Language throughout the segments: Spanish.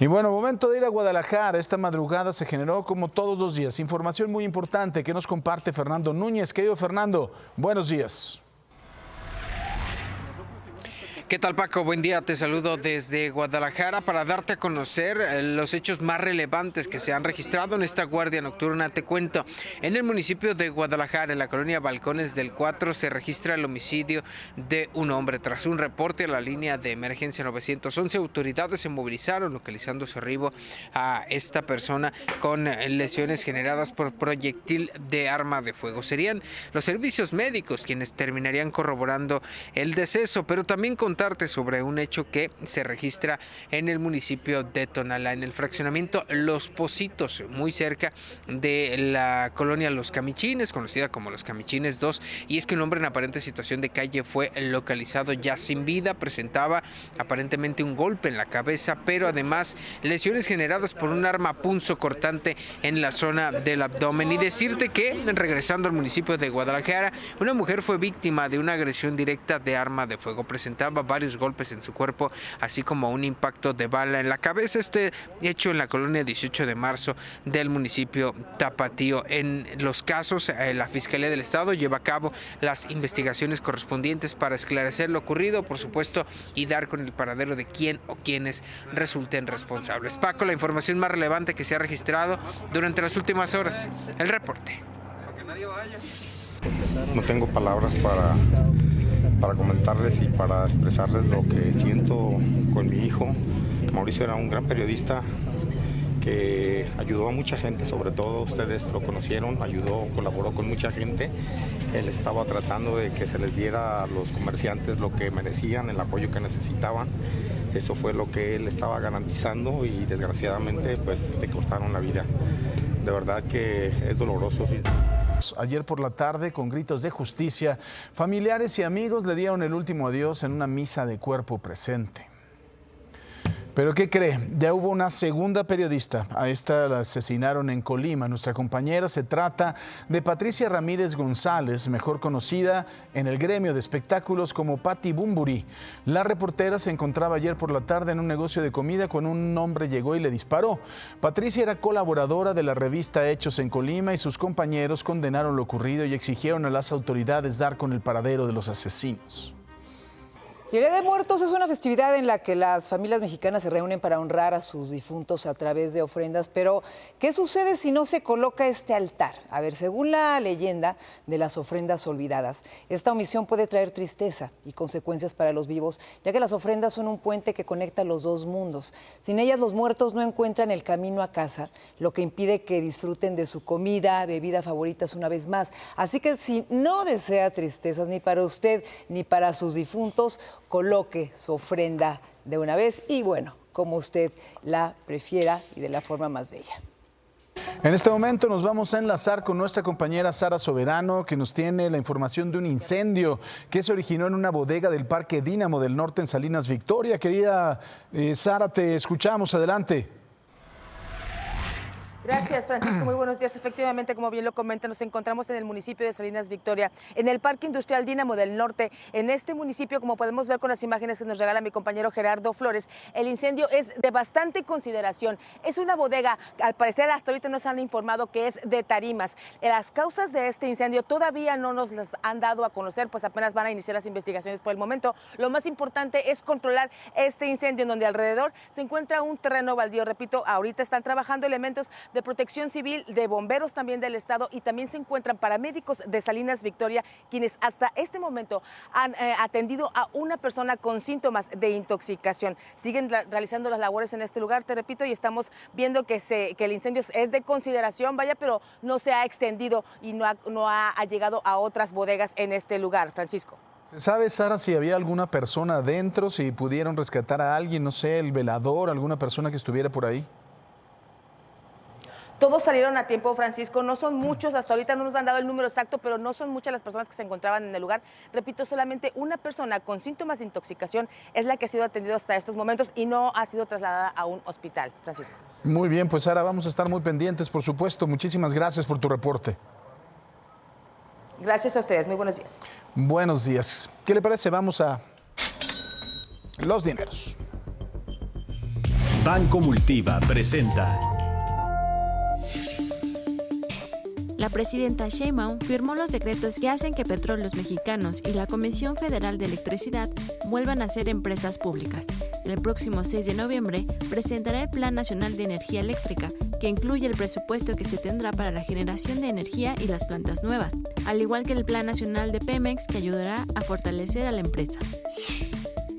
Y bueno, momento de ir a Guadalajara. Esta madrugada se generó como todos los días información muy importante que nos comparte Fernando Núñez. Querido Fernando, buenos días. ¿Qué tal, Paco? Buen día, te saludo desde Guadalajara para darte a conocer los hechos más relevantes que se han registrado en esta guardia nocturna. Te cuento, en el municipio de Guadalajara, en la colonia Balcones del 4, se registra el homicidio de un hombre. Tras un reporte a la línea de emergencia 911, autoridades se movilizaron localizando su arribo a esta persona con lesiones generadas por proyectil de arma de fuego. Serían los servicios médicos quienes terminarían corroborando el deceso, pero también contarte sobre un hecho que se registra en el municipio de Tonalá, en el fraccionamiento Los Pocitos, muy cerca de la colonia Los Camichines, conocida como Los Camichines 2, y es que un hombre en aparente situación de calle fue localizado ya sin vida. Presentaba aparentemente un golpe en la cabeza, pero además lesiones generadas por un arma punzocortante en la zona del abdomen. Y decirte que, regresando al municipio de Guadalajara, una mujer fue víctima de una agresión directa de arma de fuego. Presentaba varios golpes en su cuerpo, así como un impacto de bala en la cabeza. Este hecho en la colonia 18 de marzo del municipio Tapatío. En los casos, la Fiscalía del Estado lleva a cabo las investigaciones correspondientes para esclarecer lo ocurrido, por supuesto, y dar con el paradero de quién o quienes resulten responsables. Paco, la información más relevante que se ha registrado durante las últimas horas. El reporte. No tengo palabras para comentarles y para expresarles lo que siento con mi hijo. Mauricio era un gran periodista que ayudó a mucha gente, sobre todo ustedes lo conocieron, colaboró con mucha gente. Él estaba tratando de que se les diera a los comerciantes lo que merecían, el apoyo que necesitaban. Eso fue lo que él estaba garantizando y desgraciadamente pues le cortaron la vida. De verdad que es doloroso. Sí. Ayer por la tarde, con gritos de justicia, familiares y amigos le dieron el último adiós en una misa de cuerpo presente. ¿Pero qué cree? Ya hubo una segunda periodista. A esta la asesinaron en Colima. Nuestra compañera, se trata de Patricia Ramírez González, mejor conocida en el gremio de espectáculos como Pati Bumburi. La reportera se encontraba ayer por la tarde en un negocio de comida cuando un hombre llegó y le disparó. Patricia era colaboradora de la revista Hechos en Colima y sus compañeros condenaron lo ocurrido y exigieron a las autoridades dar con el paradero de los asesinos. El Día de Muertos es una festividad en la que las familias mexicanas se reúnen para honrar a sus difuntos a través de ofrendas, pero ¿qué sucede si no se coloca este altar? A ver, según la leyenda de las ofrendas olvidadas, esta omisión puede traer tristeza y consecuencias para los vivos, ya que las ofrendas son un puente que conecta los dos mundos. Sin ellas, los muertos no encuentran el camino a casa, lo que impide que disfruten de su comida, bebida favoritas una vez más. Así que si no desea tristezas ni para usted ni para sus difuntos, coloque su ofrenda de una vez y bueno, como usted la prefiera y de la forma más bella. En este momento nos vamos a enlazar con nuestra compañera Sara Soberano, que nos tiene la información de un incendio que se originó en una bodega del Parque Dínamo del Norte en Salinas Victoria. Querida Sara, te escuchamos, adelante. Gracias, Francisco. Muy buenos días. Efectivamente, como bien lo comenta, nos encontramos en el municipio de Salinas Victoria, en el Parque Industrial Dínamo del Norte. En este municipio, como podemos ver con las imágenes que nos regala mi compañero Gerardo Flores, el incendio es de bastante consideración. Es una bodega, al parecer hasta ahorita nos han informado que es de tarimas. Las causas de este incendio todavía no nos las han dado a conocer, pues apenas van a iniciar las investigaciones por el momento. Lo más importante es controlar este incendio, en donde alrededor se encuentra un terreno baldío. Repito, ahorita están trabajando elementos de Protección Civil, de bomberos también del estado, y también se encuentran paramédicos de Salinas Victoria, quienes hasta este momento han atendido a una persona con síntomas de intoxicación. Siguen realizando las labores en este lugar, te repito, y estamos viendo que el incendio es de consideración, vaya, pero no se ha extendido y no ha llegado a otras bodegas en este lugar. Francisco. ¿Se sabe, Sara, si había alguna persona adentro, si pudieron rescatar a alguien, no sé, el velador, alguna persona que estuviera por ahí? Todos salieron a tiempo, Francisco, no son muchos, hasta ahorita no nos han dado el número exacto, pero no son muchas las personas que se encontraban en el lugar. Repito, solamente una persona con síntomas de intoxicación es la que ha sido atendida hasta estos momentos y no ha sido trasladada a un hospital, Francisco. Muy bien, pues Sara, vamos a estar muy pendientes, por supuesto. Muchísimas gracias por tu reporte. Gracias a ustedes, muy buenos días. Buenos días. ¿Qué le parece? Vamos a los dineros. Banco Multiva presenta. La presidenta Sheinbaum firmó los decretos que hacen que Petróleos Mexicanos y la Comisión Federal de Electricidad vuelvan a ser empresas públicas. El próximo 6 de noviembre presentará el Plan Nacional de Energía Eléctrica, que incluye el presupuesto que se tendrá para la generación de energía y las plantas nuevas, al igual que el Plan Nacional de Pemex, que ayudará a fortalecer a la empresa.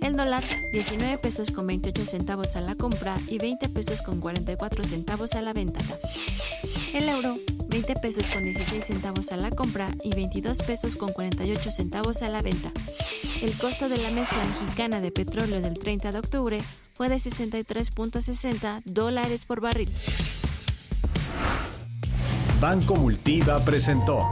El dólar, 19 pesos con 28 centavos a la compra y 20 pesos con 44 centavos a la venta. El euro, 20 pesos con 16 centavos a la compra y 22 pesos con 48 centavos a la venta. El costo de la mezcla mexicana de petróleo del 30 de octubre fue de $63.60 por barril. Banco Multiva presentó.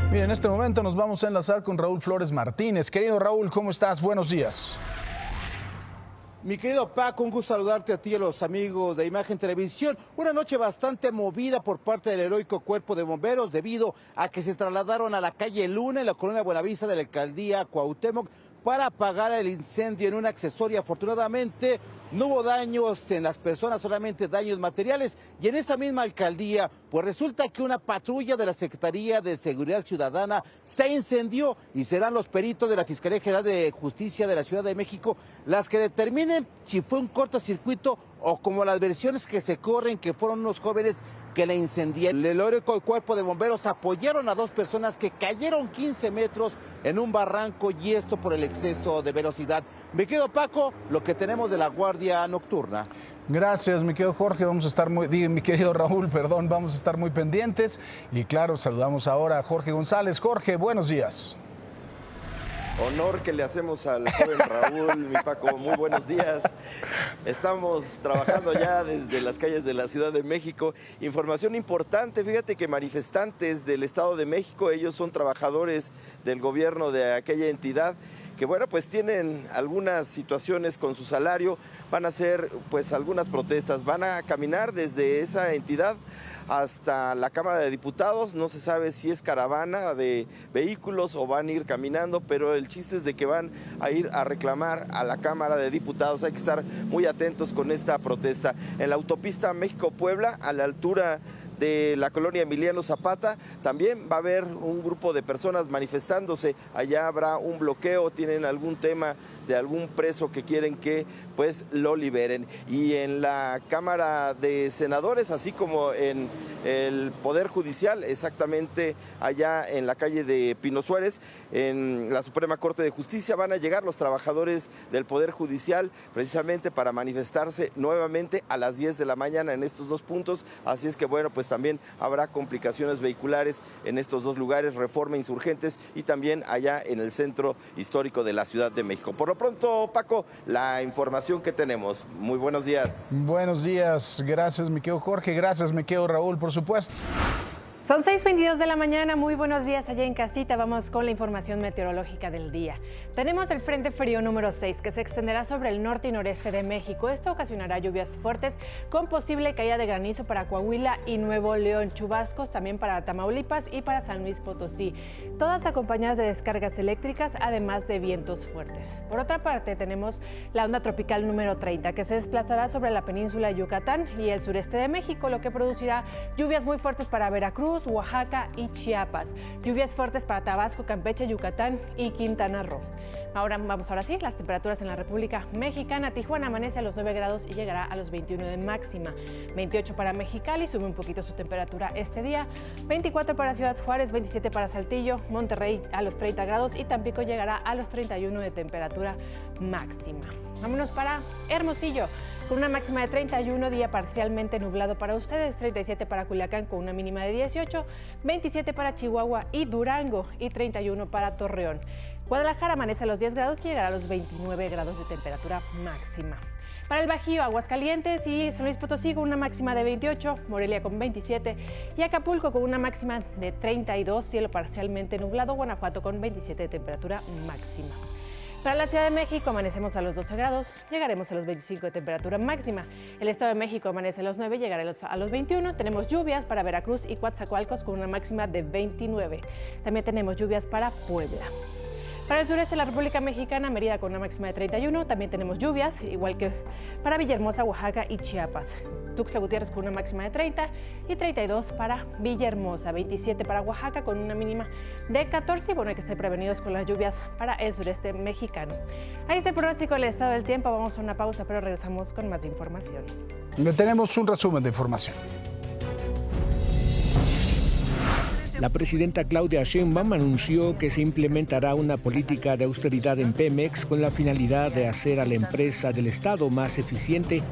En este momento nos vamos a enlazar con Raúl Flores Martínez. Querido Raúl, ¿cómo estás? Buenos días. Mi querido Paco, un gusto saludarte a ti y a los amigos de Imagen Televisión. Una noche bastante movida por parte del heroico Cuerpo de Bomberos debido a que se trasladaron a la calle Luna en la colonia Buenavista de la alcaldía Cuauhtémoc para apagar el incendio en un accesorio. Afortunadamente no hubo daños en las personas, solamente daños materiales. Y en esa misma alcaldía, pues resulta que una patrulla de la Secretaría de Seguridad Ciudadana se incendió y serán los peritos de la Fiscalía General de Justicia de la Ciudad de México las que determinen si fue un cortocircuito o como las versiones que se corren que fueron unos jóvenes que la incendiaron. El heroico Cuerpo de Bomberos apoyaron a dos personas que cayeron 15 metros en un barranco y esto por el exceso de velocidad. Me quedo, Paco, lo que tenemos de la Guardia Nocturna. Gracias, mi querido Jorge, mi querido Raúl, perdón, vamos a estar muy pendientes. Y claro, saludamos ahora a Jorge González. Jorge, buenos días. Honor que le hacemos al joven Raúl, mi Paco, muy buenos días. Estamos trabajando ya desde las calles de la Ciudad de México. Información importante, fíjate que manifestantes del Estado de México, ellos son trabajadores del gobierno de aquella entidad, que bueno, pues tienen algunas situaciones con su salario, van a hacer pues algunas protestas, van a caminar desde esa entidad hasta la Cámara de Diputados. No se sabe si es caravana de vehículos o van a ir caminando, pero el chiste es de que van a ir a reclamar a la Cámara de Diputados. Hay que estar muy atentos con esta protesta. En la autopista México-Puebla, a la altura de la colonia Emiliano Zapata, también va a haber un grupo de personas manifestándose. Allá habrá un bloqueo, tienen algún tema de algún preso que quieren que pues lo liberen. Y en la Cámara de Senadores, así como en el Poder Judicial, exactamente allá en la calle de Pino Suárez, en la Suprema Corte de Justicia, van a llegar los trabajadores del Poder Judicial precisamente para manifestarse nuevamente a las 10 de la mañana en estos dos puntos. Así es que bueno, pues también habrá complicaciones vehiculares en estos dos lugares, Reforma, Insurgentes y también allá en el centro histórico de la Ciudad de México. Por lo pronto, Paco, la información que tenemos. Muy buenos días. Buenos días, gracias mi querido Jorge, gracias mi querido Raúl, por supuesto. Son 6:22 de la mañana, muy buenos días allá en casita, vamos con la información meteorológica del día. Tenemos el Frente Frío número 6 que se extenderá sobre el norte y noreste de México. Esto ocasionará lluvias fuertes con posible caída de granizo para Coahuila y Nuevo León, chubascos también para Tamaulipas y para San Luis Potosí, todas acompañadas de descargas eléctricas, además de vientos fuertes. Por otra parte, tenemos la onda tropical número 30 que se desplazará sobre la península de Yucatán y el sureste de México, lo que producirá lluvias muy fuertes para Veracruz, Oaxaca y Chiapas. Lluvias fuertes para Tabasco, Campeche, Yucatán y Quintana Roo. Ahora sí, las temperaturas en la República Mexicana. Tijuana amanece a los 9 grados y llegará a los 21 de máxima. 28 para Mexicali, sube un poquito su temperatura este día. 24 para Ciudad Juárez, 27 para Saltillo, Monterrey a los 30 grados y Tampico llegará a los 31 de temperatura máxima. Vámonos para Hermosillo, con una máxima de 31, día parcialmente nublado para ustedes, 37 para Culiacán con una mínima de 18, 27 para Chihuahua y Durango y 31 para Torreón. Guadalajara amanece a los 10 grados y llegará a los 29 grados de temperatura máxima. Para el Bajío, Aguascalientes y San Luis Potosí con una máxima de 28, Morelia con 27 y Acapulco con una máxima de 32, cielo parcialmente nublado, Guanajuato con 27 de temperatura máxima. Para la Ciudad de México amanecemos a los 12 grados, llegaremos a los 25 de temperatura máxima. El Estado de México amanece a los 9, llegará a los 21. Tenemos lluvias para Veracruz y Coatzacoalcos con una máxima de 29. También tenemos lluvias para Puebla. Para el sureste de la República Mexicana, Mérida con una máxima de 31, también tenemos lluvias, igual que para Villahermosa, Oaxaca y Chiapas. Tuxtla Gutiérrez con una máxima de 30 y 32 para Villahermosa, 27 para Oaxaca con una mínima de 14 y bueno, hay que estar prevenidos con las lluvias para el sureste mexicano. Ahí está el pronóstico del estado del tiempo, vamos a una pausa, pero regresamos con más información. Le tenemos un resumen de información. La presidenta Claudia Sheinbaum anunció que se implementará una política de austeridad en Pemex con la finalidad de hacer a la empresa del Estado más eficiente.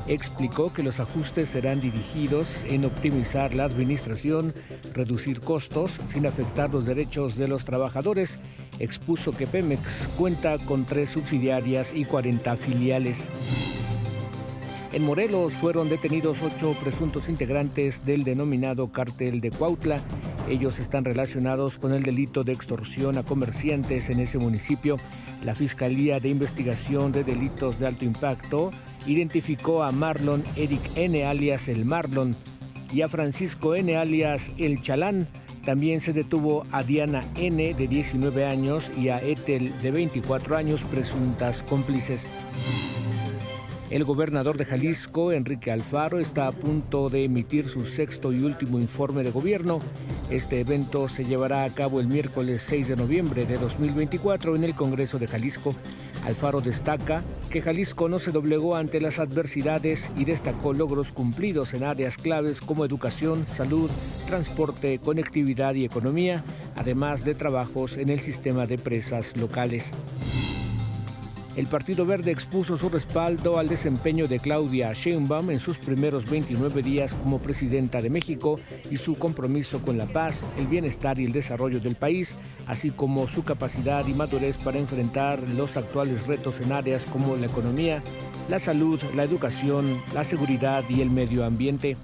Explicó que los ajustes serán dirigidos en optimizar la administración, reducir costos sin afectar los derechos de los trabajadores. Expuso que Pemex cuenta con 3 subsidiarias y 40 filiales. En Morelos fueron detenidos 8 presuntos integrantes del denominado Cártel de Cuautla. Ellos están relacionados con el delito de extorsión a comerciantes en ese municipio. La Fiscalía de Investigación de Delitos de Alto Impacto identificó a Marlon Eric N. alias El Marlon y a Francisco N. alias El Chalán. También se detuvo a Diana N. de 19 años y a Ethel de 24 años, presuntas cómplices. El gobernador de Jalisco, Enrique Alfaro, está a punto de emitir su 6º y último informe de gobierno. Este evento se llevará a cabo el miércoles 6 de noviembre de 2024 en el Congreso de Jalisco. Alfaro destaca que Jalisco no se doblegó ante las adversidades y destacó logros cumplidos en áreas claves como educación, salud, transporte, conectividad y economía, además de trabajos en el sistema de presas locales. El Partido Verde expuso su respaldo al desempeño de Claudia Sheinbaum en sus primeros 29 días como presidenta de México y su compromiso con la paz, el bienestar y el desarrollo del país, así como su capacidad y madurez para enfrentar los actuales retos en áreas como la economía, la salud, la educación, la seguridad y el medio ambiente.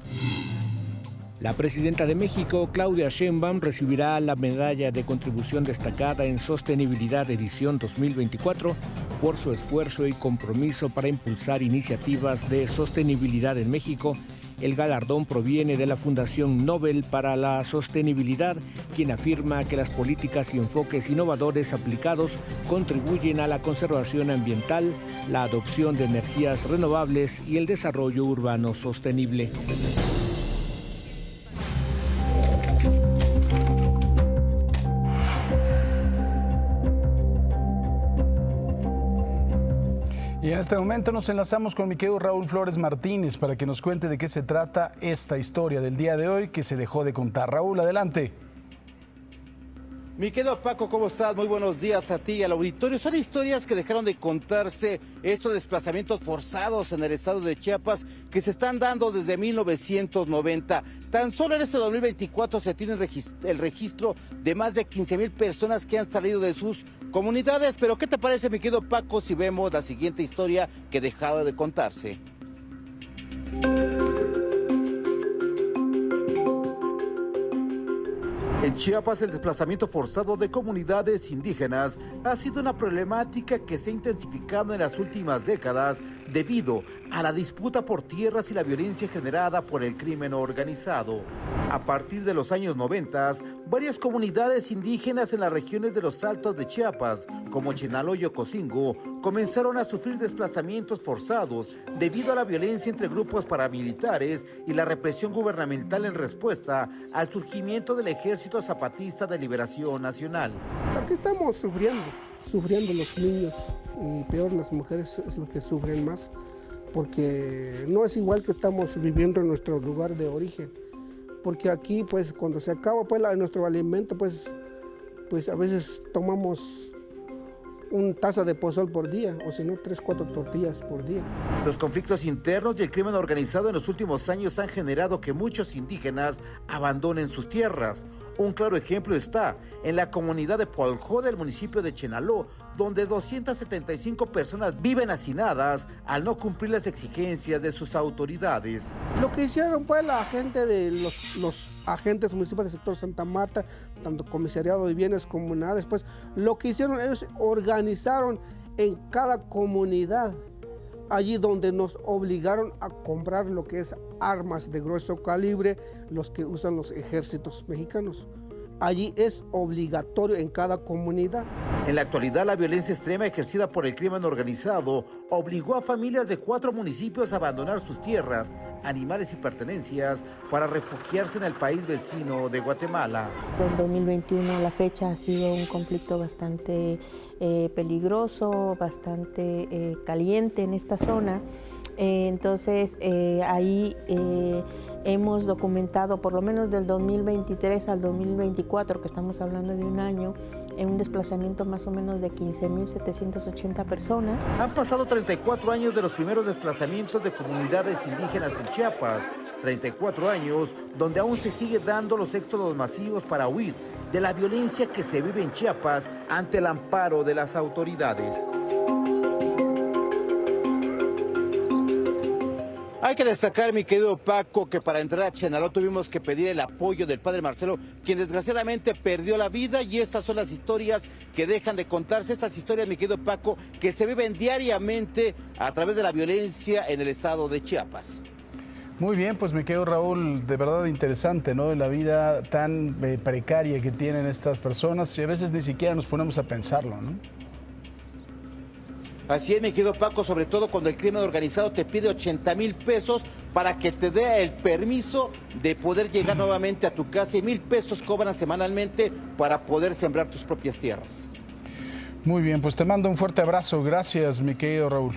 La presidenta de México, Claudia Sheinbaum, recibirá la medalla de contribución destacada en sostenibilidad edición 2024 por su esfuerzo y compromiso para impulsar iniciativas de sostenibilidad en México. El galardón proviene de la Fundación Nobel para la Sostenibilidad, quien afirma que las políticas y enfoques innovadores aplicados contribuyen a la conservación ambiental, la adopción de energías renovables y el desarrollo urbano sostenible. Y en este momento nos enlazamos con mi querido Raúl Flores Martínez para que nos cuente de qué se trata esta historia del día de hoy que se dejó de contar. Raúl, adelante. Mi querido Paco, ¿cómo estás? Muy buenos días a ti y al auditorio. Son historias que dejaron de contarse, estos desplazamientos forzados en el estado de Chiapas que se están dando desde 1990. Tan solo en este 2024 se tiene el registro de más de 15,000 personas que han salido de sus comunidades. Pero ¿qué te parece, mi querido Paco, si vemos la siguiente historia que dejaba de contarse? En Chiapas, el desplazamiento forzado de comunidades indígenas ha sido una problemática que se ha intensificado en las últimas décadas debido a la disputa por tierras y la violencia generada por el crimen organizado. A partir de los años 90, varias comunidades indígenas en las regiones de los Altos de Chiapas, como Chenalo y Ocosingo, comenzaron a sufrir desplazamientos forzados debido a la violencia entre grupos paramilitares y la represión gubernamental en respuesta al surgimiento del Ejército Zapatista de Liberación Nacional. Aquí estamos sufriendo los niños y peor las mujeres es lo que sufren más, porque no es igual que estamos viviendo en nuestro lugar de origen, porque aquí pues cuando se acaba pues nuestro alimento pues a veces tomamos una taza de pozol por día, o si no, 3, 4 tortillas por día. Los conflictos internos y el crimen organizado en los últimos años han generado que muchos indígenas abandonen sus tierras. Un claro ejemplo está en la comunidad de Poljó del municipio de Chenaló, donde 275 personas viven hacinadas al no cumplir las exigencias de sus autoridades. Lo que hicieron pues la gente de los agentes municipales del sector Santa Marta, tanto comisariado de bienes comunales, pues lo que hicieron ellos organizaron en cada comunidad, allí donde nos obligaron a comprar lo que es armas de grueso calibre, los que usan los ejércitos mexicanos. Allí es obligatorio en cada comunidad. En la actualidad, la violencia extrema ejercida por el crimen organizado obligó a familias de 4 municipios a abandonar sus tierras, animales y pertenencias para refugiarse en el país vecino de Guatemala. En 2021 a la fecha ha sido un conflicto bastante peligroso, bastante caliente en esta zona. Entonces ahí hemos documentado por lo menos del 2023 al 2024, que estamos hablando de un año, en un desplazamiento más o menos de 15.780 personas. Han pasado 34 años de los primeros desplazamientos de comunidades indígenas en Chiapas, 34 años donde aún se sigue dando los éxodos masivos para huir de la violencia que se vive en Chiapas ante el amparo de las autoridades. Hay que destacar, mi querido Paco, que para entrar a Chenaló tuvimos que pedir el apoyo del padre Marcelo, quien desgraciadamente perdió la vida, y estas son las historias que dejan de contarse, estas historias, mi querido Paco, que se viven diariamente a través de la violencia en el estado de Chiapas. Muy bien, pues mi querido Raúl, de verdad interesante, ¿no? La vida tan precaria que tienen estas personas, y a veces ni siquiera nos ponemos a pensarlo, ¿no? Así es, mi querido Paco, sobre todo cuando el crimen organizado te pide 80,000 pesos para que te dé el permiso de poder llegar nuevamente a tu casa, y 1,000 pesos cobran semanalmente para poder sembrar tus propias tierras. Muy bien, pues te mando un fuerte abrazo. Gracias, mi querido Raúl.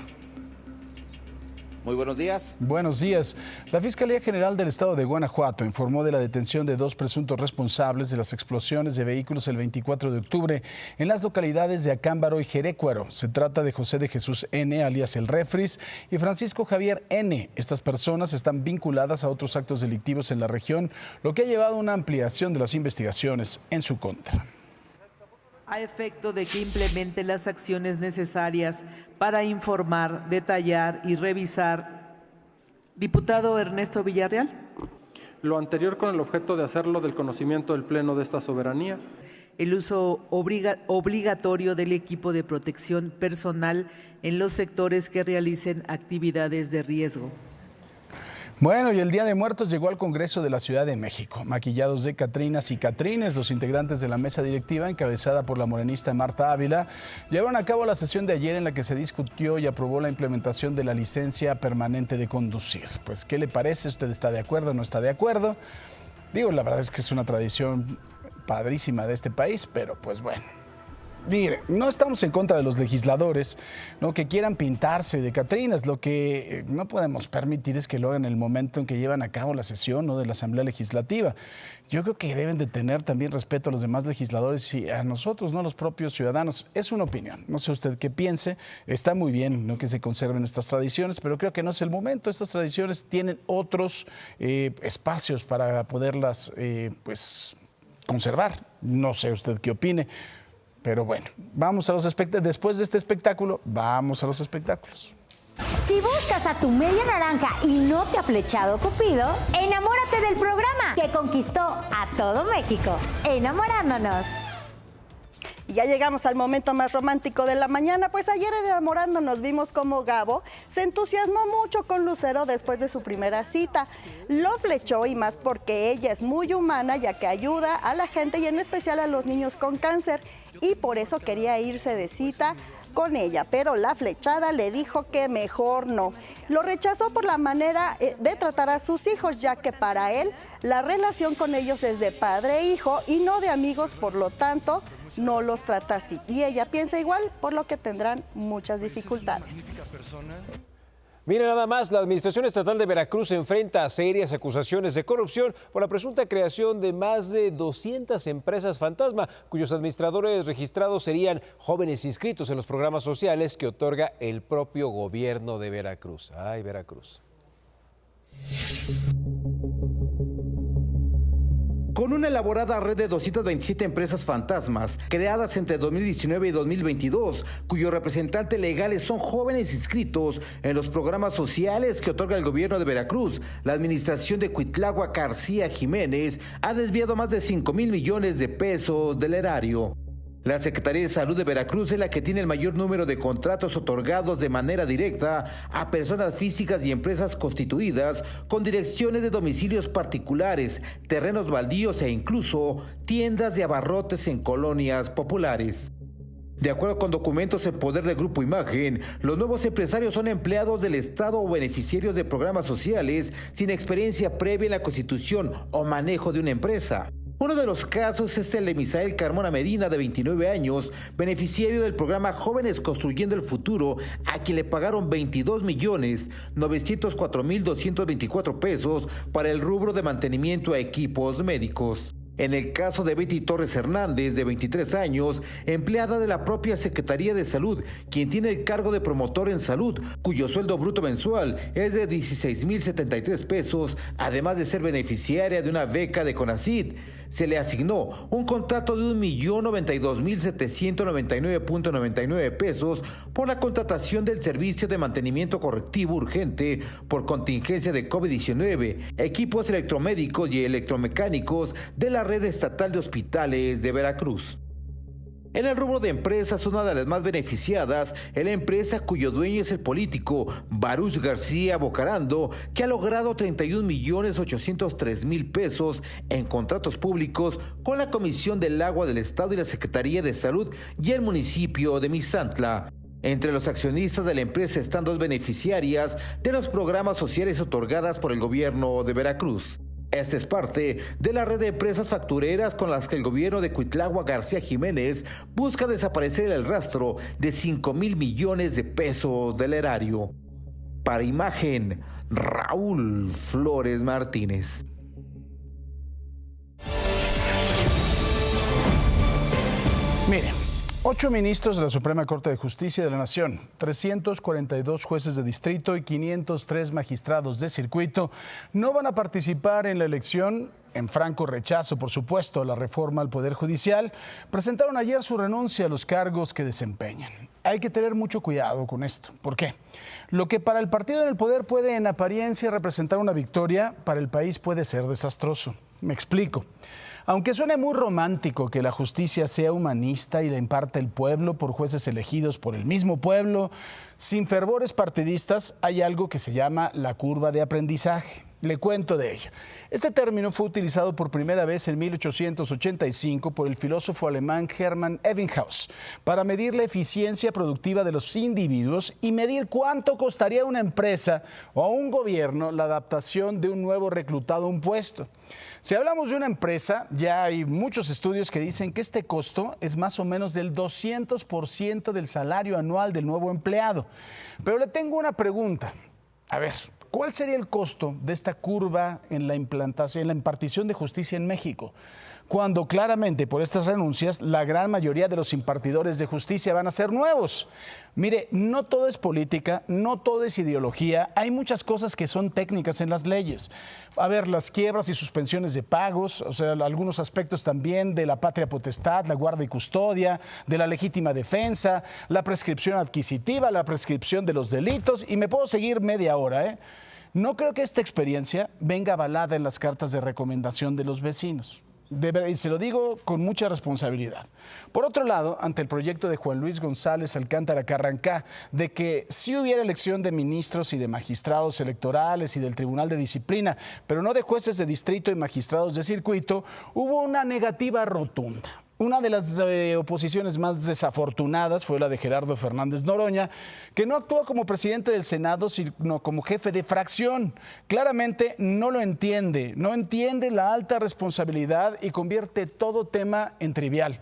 Muy buenos días. Buenos días. La Fiscalía General del Estado de Guanajuato informó de la detención de 2 presuntos responsables de las explosiones de vehículos el 24 de octubre en las localidades de Acámbaro y Jerécuaro. Se trata de José de Jesús N., alias El Refris, y Francisco Javier N. Estas personas están vinculadas a otros actos delictivos en la región, lo que ha llevado a una ampliación de las investigaciones en su contra. A efecto de que implemente las acciones necesarias para informar, detallar y revisar. Diputado Ernesto Villarreal. Lo anterior con el objeto de hacerlo del conocimiento del Pleno de esta soberanía. El uso obligatorio del equipo de protección personal en los sectores que realicen actividades de riesgo. Bueno, y el Día de Muertos llegó al Congreso de la Ciudad de México. Maquillados de catrinas y catrines, los integrantes de la mesa directiva, encabezada por la morenista Marta Ávila, llevaron a cabo la sesión de ayer en la que se discutió y aprobó la implementación de la licencia permanente de conducir. Pues, ¿qué le parece? ¿Usted está de acuerdo o no está de acuerdo? Digo, la verdad es que es una tradición padrísima de este país, pero pues bueno. Mire, no estamos en contra de los legisladores, ¿no?, que quieran pintarse de catrinas. Lo que no podemos permitir es que lo hagan en el momento en que llevan a cabo la sesión, ¿no?, de la Asamblea Legislativa. Yo creo que deben de tener también respeto a los demás legisladores y a nosotros, no los propios ciudadanos. Es una opinión, no sé usted qué piense. Está muy bien, ¿no?, que se conserven estas tradiciones, pero creo que no es el momento. Estas tradiciones tienen otros espacios para poderlas pues conservar. No sé usted qué opine. Pero bueno, vamos a los espectáculos. Después de este espectáculo, vamos a los espectáculos. Si buscas a tu media naranja y no te ha flechado Cupido, enamórate del programa que conquistó a todo México. Enamorándonos. Y ya llegamos al momento más romántico de la mañana, pues ayer en Enamorándonos vimos cómo Gabo se entusiasmó mucho con Lucero después de su primera cita. Lo flechó, y más porque ella es muy humana, ya que ayuda a la gente y en especial a los niños con cáncer, y por eso quería irse de cita con ella, pero la flechada le dijo que mejor no. Lo rechazó por la manera de tratar a sus hijos, ya que para él la relación con ellos es de padre e hijo y no de amigos, por lo tanto no los trata así. Y ella piensa igual, por lo que tendrán muchas dificultades. Mira nada más, la Administración Estatal de Veracruz enfrenta a serias acusaciones de corrupción por la presunta creación de más de 200 empresas fantasma, cuyos administradores registrados serían jóvenes inscritos en los programas sociales que otorga el propio gobierno de Veracruz. ¡Ay, Veracruz! Con una elaborada red de 227 empresas fantasmas creadas entre 2019 y 2022, cuyos representantes legales son jóvenes inscritos en los programas sociales que otorga el gobierno de Veracruz, la administración de Cuitláhuac García Jiménez ha desviado más de 5,000 millones de pesos del erario. La Secretaría de Salud de Veracruz es la que tiene el mayor número de contratos otorgados de manera directa a personas físicas y empresas constituidas con direcciones de domicilios particulares, terrenos baldíos e incluso tiendas de abarrotes en colonias populares. De acuerdo con documentos en poder del Grupo Imagen, los nuevos empresarios son empleados del Estado o beneficiarios de programas sociales sin experiencia previa en la constitución o manejo de una empresa. Uno de los casos es el de Misael Carmona Medina, de 29 años, beneficiario del programa Jóvenes Construyendo el Futuro, a quien le pagaron 22,904,224 pesos para el rubro de mantenimiento a equipos médicos. En el caso de Betty Torres Hernández, de 23 años, empleada de la propia Secretaría de Salud, quien tiene el cargo de promotor en salud, cuyo sueldo bruto mensual es de 16,073 pesos, además de ser beneficiaria de una beca de CONACYT. Se le asignó un contrato de 1,092,799.99 pesos por la contratación del servicio de mantenimiento correctivo urgente por contingencia de COVID-19, equipos electromédicos y electromecánicos de la red estatal de hospitales de Veracruz. En el rubro de empresas, una de las más beneficiadas es la empresa cuyo dueño es el político Baruch García Bocarando, que ha logrado 31,803,000 pesos en contratos públicos con la Comisión del Agua del Estado y la Secretaría de Salud y el municipio de Misantla. Entre los accionistas de la empresa están 2 beneficiarias de los programas sociales otorgadas por el gobierno de Veracruz. Esta es parte de la red de empresas factureras con las que el gobierno de Cuitláhuac García Jiménez busca desaparecer el rastro de 5,000 millones de pesos del erario. Para Imagen, Raúl Flores Martínez. Miren, 8 ministros de la Suprema Corte de Justicia de la Nación, 342 jueces de distrito y 503 magistrados de circuito no van a participar en la elección, en franco rechazo, por supuesto, a la reforma al Poder Judicial. Presentaron ayer su renuncia a los cargos que desempeñan. Hay que tener mucho cuidado con esto. ¿Por qué? Lo que para el partido en el poder puede en apariencia representar una victoria, para el país puede ser desastroso. Me explico. Aunque suene muy romántico que la justicia sea humanista y la imparte el pueblo por jueces elegidos por el mismo pueblo, sin fervores partidistas, hay algo que se llama la curva de aprendizaje. Le cuento de ella. Este término fue utilizado por primera vez en 1885 por el filósofo alemán Hermann Ebbinghaus para medir la eficiencia productiva de los individuos y medir cuánto costaría a una empresa o a un gobierno la adaptación de un nuevo reclutado a un puesto. Si hablamos de una empresa, ya hay muchos estudios que dicen que este costo es más o menos del 200% del salario anual del nuevo empleado. Pero le tengo una pregunta. A ver, ¿cuál sería el costo de esta curva en la impartición de justicia en México? Cuando claramente por estas renuncias la gran mayoría de los impartidores de justicia van a ser nuevos. Mire, no todo es política, no todo es ideología, hay muchas cosas que son técnicas en las leyes. A ver, las quiebras y suspensiones de pagos, o sea, algunos aspectos también de la patria potestad, la guarda y custodia, de la legítima defensa, la prescripción adquisitiva, la prescripción de los delitos, y me puedo seguir media hora, ¿eh? No creo que esta experiencia venga avalada en las cartas de recomendación de los vecinos. Y se lo digo con mucha responsabilidad. Por otro lado, ante el proyecto de Juan Luis González Alcántara Carrancá de que sí hubiera elección de ministros y de magistrados electorales y del Tribunal de Disciplina, pero no de jueces de distrito y magistrados de circuito, hubo una negativa rotunda. Una de las oposiciones más desafortunadas fue la de Gerardo Fernández Noroña, que no actuó como presidente del Senado, sino como jefe de fracción. Claramente no lo entiende, no entiende la alta responsabilidad y convierte todo tema en trivial.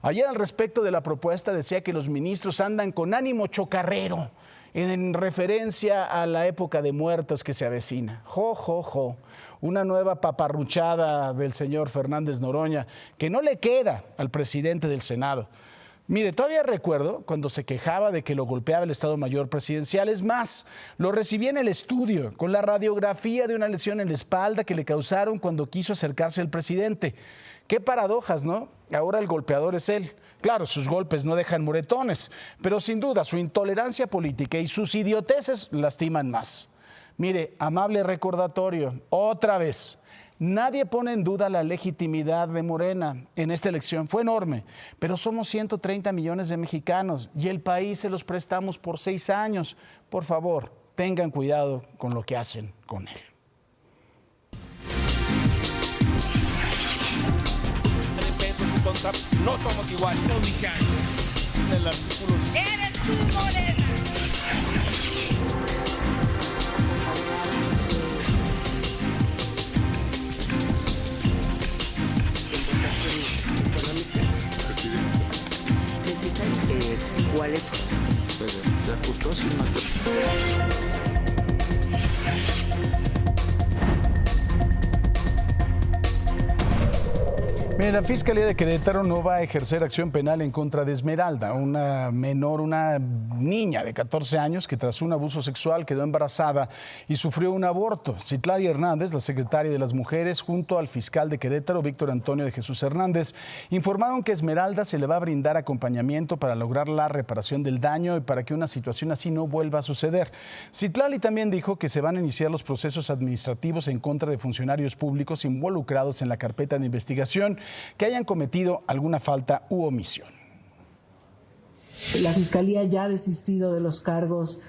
Ayer al respecto de la propuesta decía que los ministros andan con ánimo chocarrero en referencia a la época de muertos que se avecina. Jo, jo, jo. Una nueva paparruchada del señor Fernández Noroña que no le queda al presidente del Senado. Mire, todavía recuerdo cuando se quejaba de que lo golpeaba el Estado Mayor Presidencial. Es más, lo recibí en el estudio con la radiografía de una lesión en la espalda que le causaron cuando quiso acercarse al presidente. Qué paradojas, ¿no? Ahora el golpeador es él. Claro, sus golpes no dejan moretones, pero sin duda su intolerancia política y sus idioteces lastiman más. Mire, amable recordatorio, otra vez. Nadie pone en duda la legitimidad de Morena en esta elección. Fue enorme, pero somos 130 millones de mexicanos y el país se los prestamos por 6 años. Por favor, tengan cuidado con lo que hacen con él. No somos iguales. El artículo... ¡Eres tú, Morena! ¿Cuál es? Se ajustó sin más. Mira, la Fiscalía de Querétaro no va a ejercer acción penal en contra de Esmeralda, una menor, una niña de 14 años que tras un abuso sexual quedó embarazada y sufrió un aborto. Citlali Hernández, la secretaria de las Mujeres, junto al fiscal de Querétaro, Víctor Antonio de Jesús Hernández, informaron que a Esmeralda se le va a brindar acompañamiento para lograr la reparación del daño y para que una situación así no vuelva a suceder. Citlali también dijo que se van a iniciar los procesos administrativos en contra de funcionarios públicos involucrados en la carpeta de investigación que hayan cometido alguna falta u omisión. La Fiscalía ya ha desistido de los cargos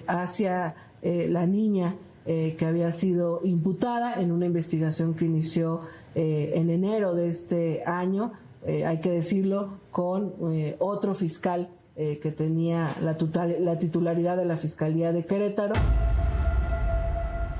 hacia la niña que había sido imputada en una investigación que inició en enero de este año, hay que decirlo, con otro fiscal que tenía la titularidad de la Fiscalía de Querétaro.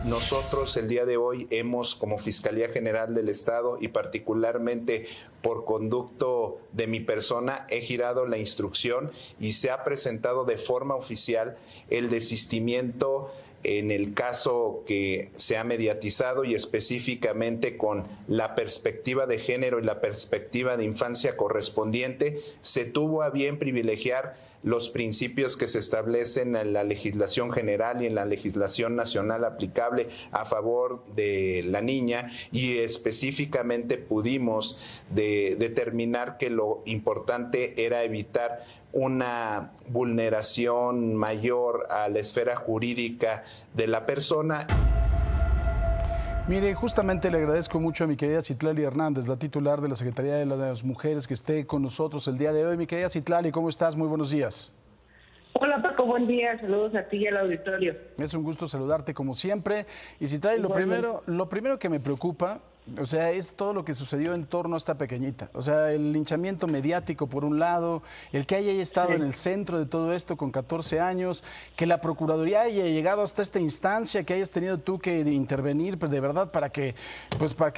Nosotros el día de hoy hemos, como Fiscalía General del Estado y particularmente por conducto de mi persona, he girado la instrucción y se ha presentado de forma oficial el desistimiento en el caso que se ha mediatizado y específicamente con la perspectiva de género y la perspectiva de infancia correspondiente. Se tuvo a bien privilegiar los principios que se establecen en la legislación general y en la legislación nacional aplicable a favor de la niña y específicamente pudimos determinar que lo importante era evitar una vulneración mayor a la esfera jurídica de la persona. Mire, justamente le agradezco mucho a mi querida Citlali Hernández, la titular de la Secretaría de las Mujeres, que esté con nosotros el día de hoy. Mi querida Citlali, ¿cómo estás? Muy buenos días. Hola Paco, buen día, saludos a ti y al auditorio. Es un gusto saludarte como siempre. Y Citlali, lo primero que me preocupa, o sea, es todo lo que sucedió en torno a esta pequeñita. O sea, el linchamiento mediático por un lado, el que haya estado en el centro de todo esto con 14 años, que la Procuraduría haya llegado hasta esta instancia, que hayas tenido tú que intervenir, pues de verdad, para que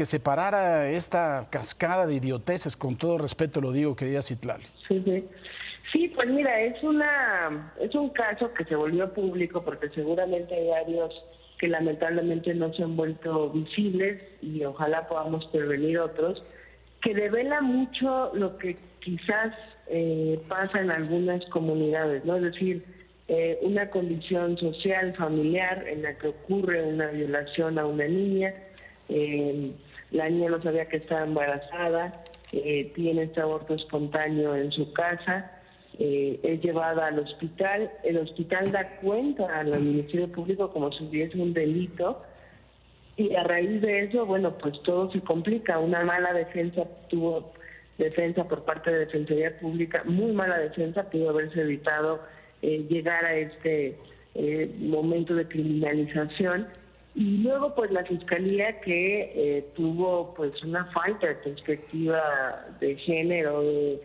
se parara esta cascada de idioteces, con todo respeto lo digo, querida Citlali. Sí, pues mira, es un caso que se volvió público porque seguramente hay varios que lamentablemente no se han vuelto visibles y ojalá podamos prevenir otros, que devela mucho lo que quizás pasa en algunas comunidades, ¿no? Es decir, una condición social, familiar, en la que ocurre una violación a una niña, la niña no sabía que estaba embarazada, tiene este aborto espontáneo en su casa, es llevada al hospital, el hospital da cuenta al Ministerio Público como si hubiese un delito y a raíz de eso, bueno, pues todo se complica, una mala defensa, tuvo defensa por parte de Defensoría Pública, muy mala defensa, pudo haberse evitado llegar a este momento de criminalización y luego pues la Fiscalía que tuvo pues una falta de perspectiva de género, de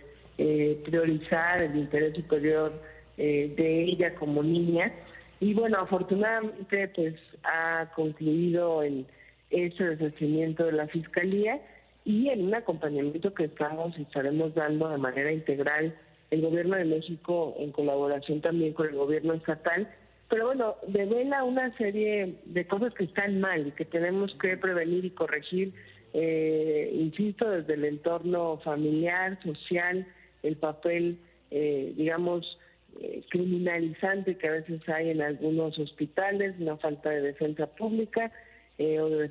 priorizar el interés superior de ella como niña y bueno, afortunadamente pues ha concluido en ese desistimiento de la Fiscalía y en un acompañamiento que estaremos dando de manera integral el gobierno de México en colaboración también con el gobierno estatal. Pero bueno, devela una serie de cosas que están mal y que tenemos que prevenir y corregir, insisto, desde el entorno familiar, social, el papel, criminalizante que a veces hay en algunos hospitales, una falta de defensa pública o de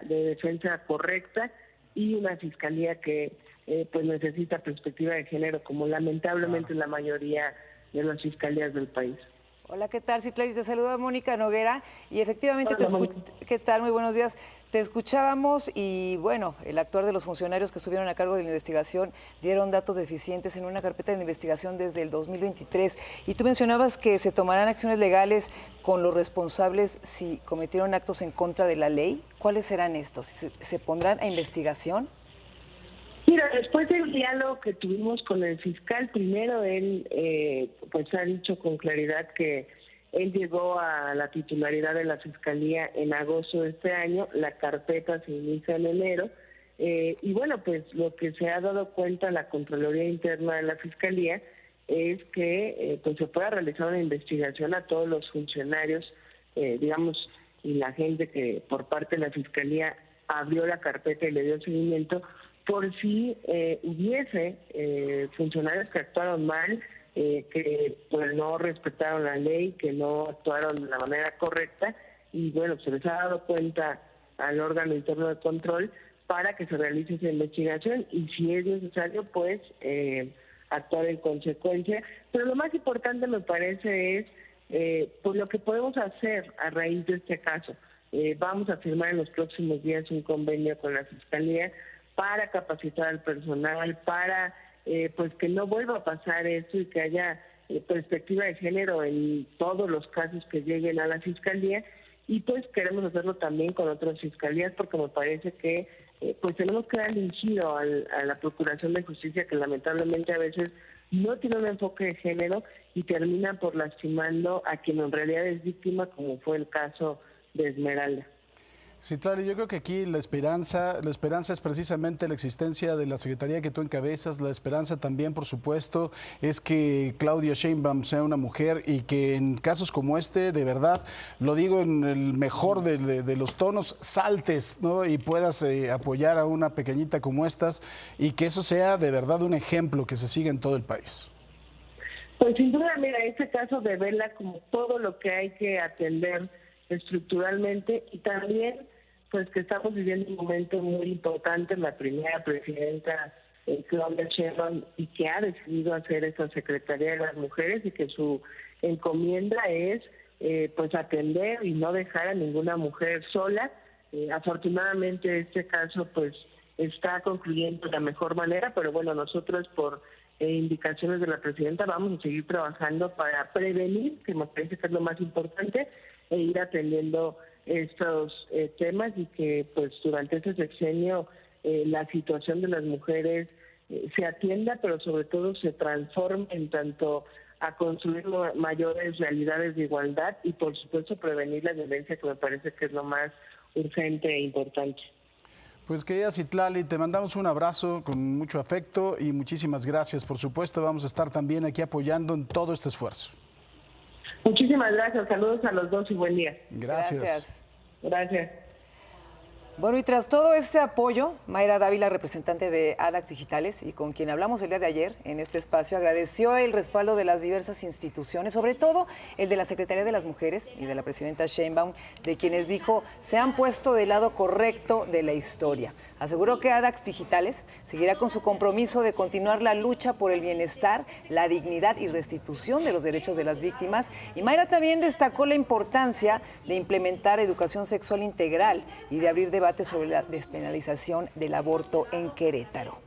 defensa correcta, y una fiscalía que pues necesita perspectiva de género, como lamentablemente la mayoría de las fiscalías del país. Hola, ¿qué tal? Citlali, te saluda Mónica Noguera y efectivamente ¿qué tal? Muy buenos días. Te escuchábamos y bueno, el actuar de los funcionarios que estuvieron a cargo de la investigación dieron datos deficientes en una carpeta de investigación desde el 2023 y tú mencionabas que se tomarán acciones legales con los responsables si cometieron actos en contra de la ley. ¿Cuáles serán estos? ¿Se pondrán a investigación? Mira, después del diálogo que tuvimos con el fiscal, primero él pues ha dicho con claridad que él llegó a la titularidad de la Fiscalía en agosto de este año, la carpeta se inicia en enero, y bueno, pues lo que se ha dado cuenta la Contraloría Interna de la Fiscalía es que pues se pueda realizar una investigación a todos los funcionarios, y la gente que por parte de la Fiscalía abrió la carpeta y le dio seguimiento, por si hubiese funcionarios que actuaron mal, que pues no respetaron la ley, que no actuaron de la manera correcta, y bueno, se les ha dado cuenta al órgano interno de control para que se realice esa investigación y si es necesario, pues actuar en consecuencia. Pero lo más importante me parece es pues lo que podemos hacer a raíz de este caso. Vamos a firmar en los próximos días un convenio con la Fiscalía para capacitar al personal, para pues que no vuelva a pasar esto y que haya perspectiva de género en todos los casos que lleguen a la Fiscalía, y pues queremos hacerlo también con otras fiscalías porque me parece que pues tenemos que darle un giro a la Procuración de Justicia, que lamentablemente a veces no tiene un enfoque de género y termina por lastimando a quien en realidad es víctima, como fue el caso de Esmeralda. Sí, claro, yo creo que aquí la esperanza es precisamente la existencia de la Secretaría que tú encabezas. La esperanza también, por supuesto, es que Claudia Sheinbaum sea una mujer y que en casos como este, de verdad, lo digo en el mejor de los tonos, saltes, ¿no? Y puedas apoyar a una pequeñita como estas y que eso sea de verdad un ejemplo que se siga en todo el país. Pues sin duda, mira, este caso devela como todo lo que hay que atender estructuralmente y también pues que estamos viviendo un momento muy importante, la primera presidenta Claudia Sheinbaum, y que ha decidido hacer esta Secretaría de las Mujeres y que su encomienda es pues atender y no dejar a ninguna mujer sola. Afortunadamente este caso pues está concluyendo de la mejor manera, pero bueno, nosotros por indicaciones de la presidenta vamos a seguir trabajando para prevenir, que me parece que es lo más importante, e ir atendiendo estos temas y que pues durante este sexenio la situación de las mujeres se atienda, pero sobre todo se transforme en tanto a construir mayores realidades de igualdad y por supuesto prevenir la violencia, que me parece que es lo más urgente e importante. Pues querida Citlali, te mandamos un abrazo con mucho afecto y muchísimas gracias. Por supuesto vamos a estar también aquí apoyando en todo este esfuerzo. Muchísimas gracias, saludos a los dos y buen día. Gracias. Gracias. Bueno, y tras todo este apoyo, Mayra Dávila, representante de ADAX Digitales, y con quien hablamos el día de ayer en este espacio, agradeció el respaldo de las diversas instituciones, sobre todo el de la Secretaría de las Mujeres y de la presidenta Sheinbaum, de quienes dijo se han puesto del lado correcto de la historia. Aseguró que ADAX Digitales seguirá con su compromiso de continuar la lucha por el bienestar, la dignidad y restitución de los derechos de las víctimas. Y Mayra también destacó la importancia de implementar educación sexual integral y de abrir debate sobre la despenalización del aborto en Querétaro.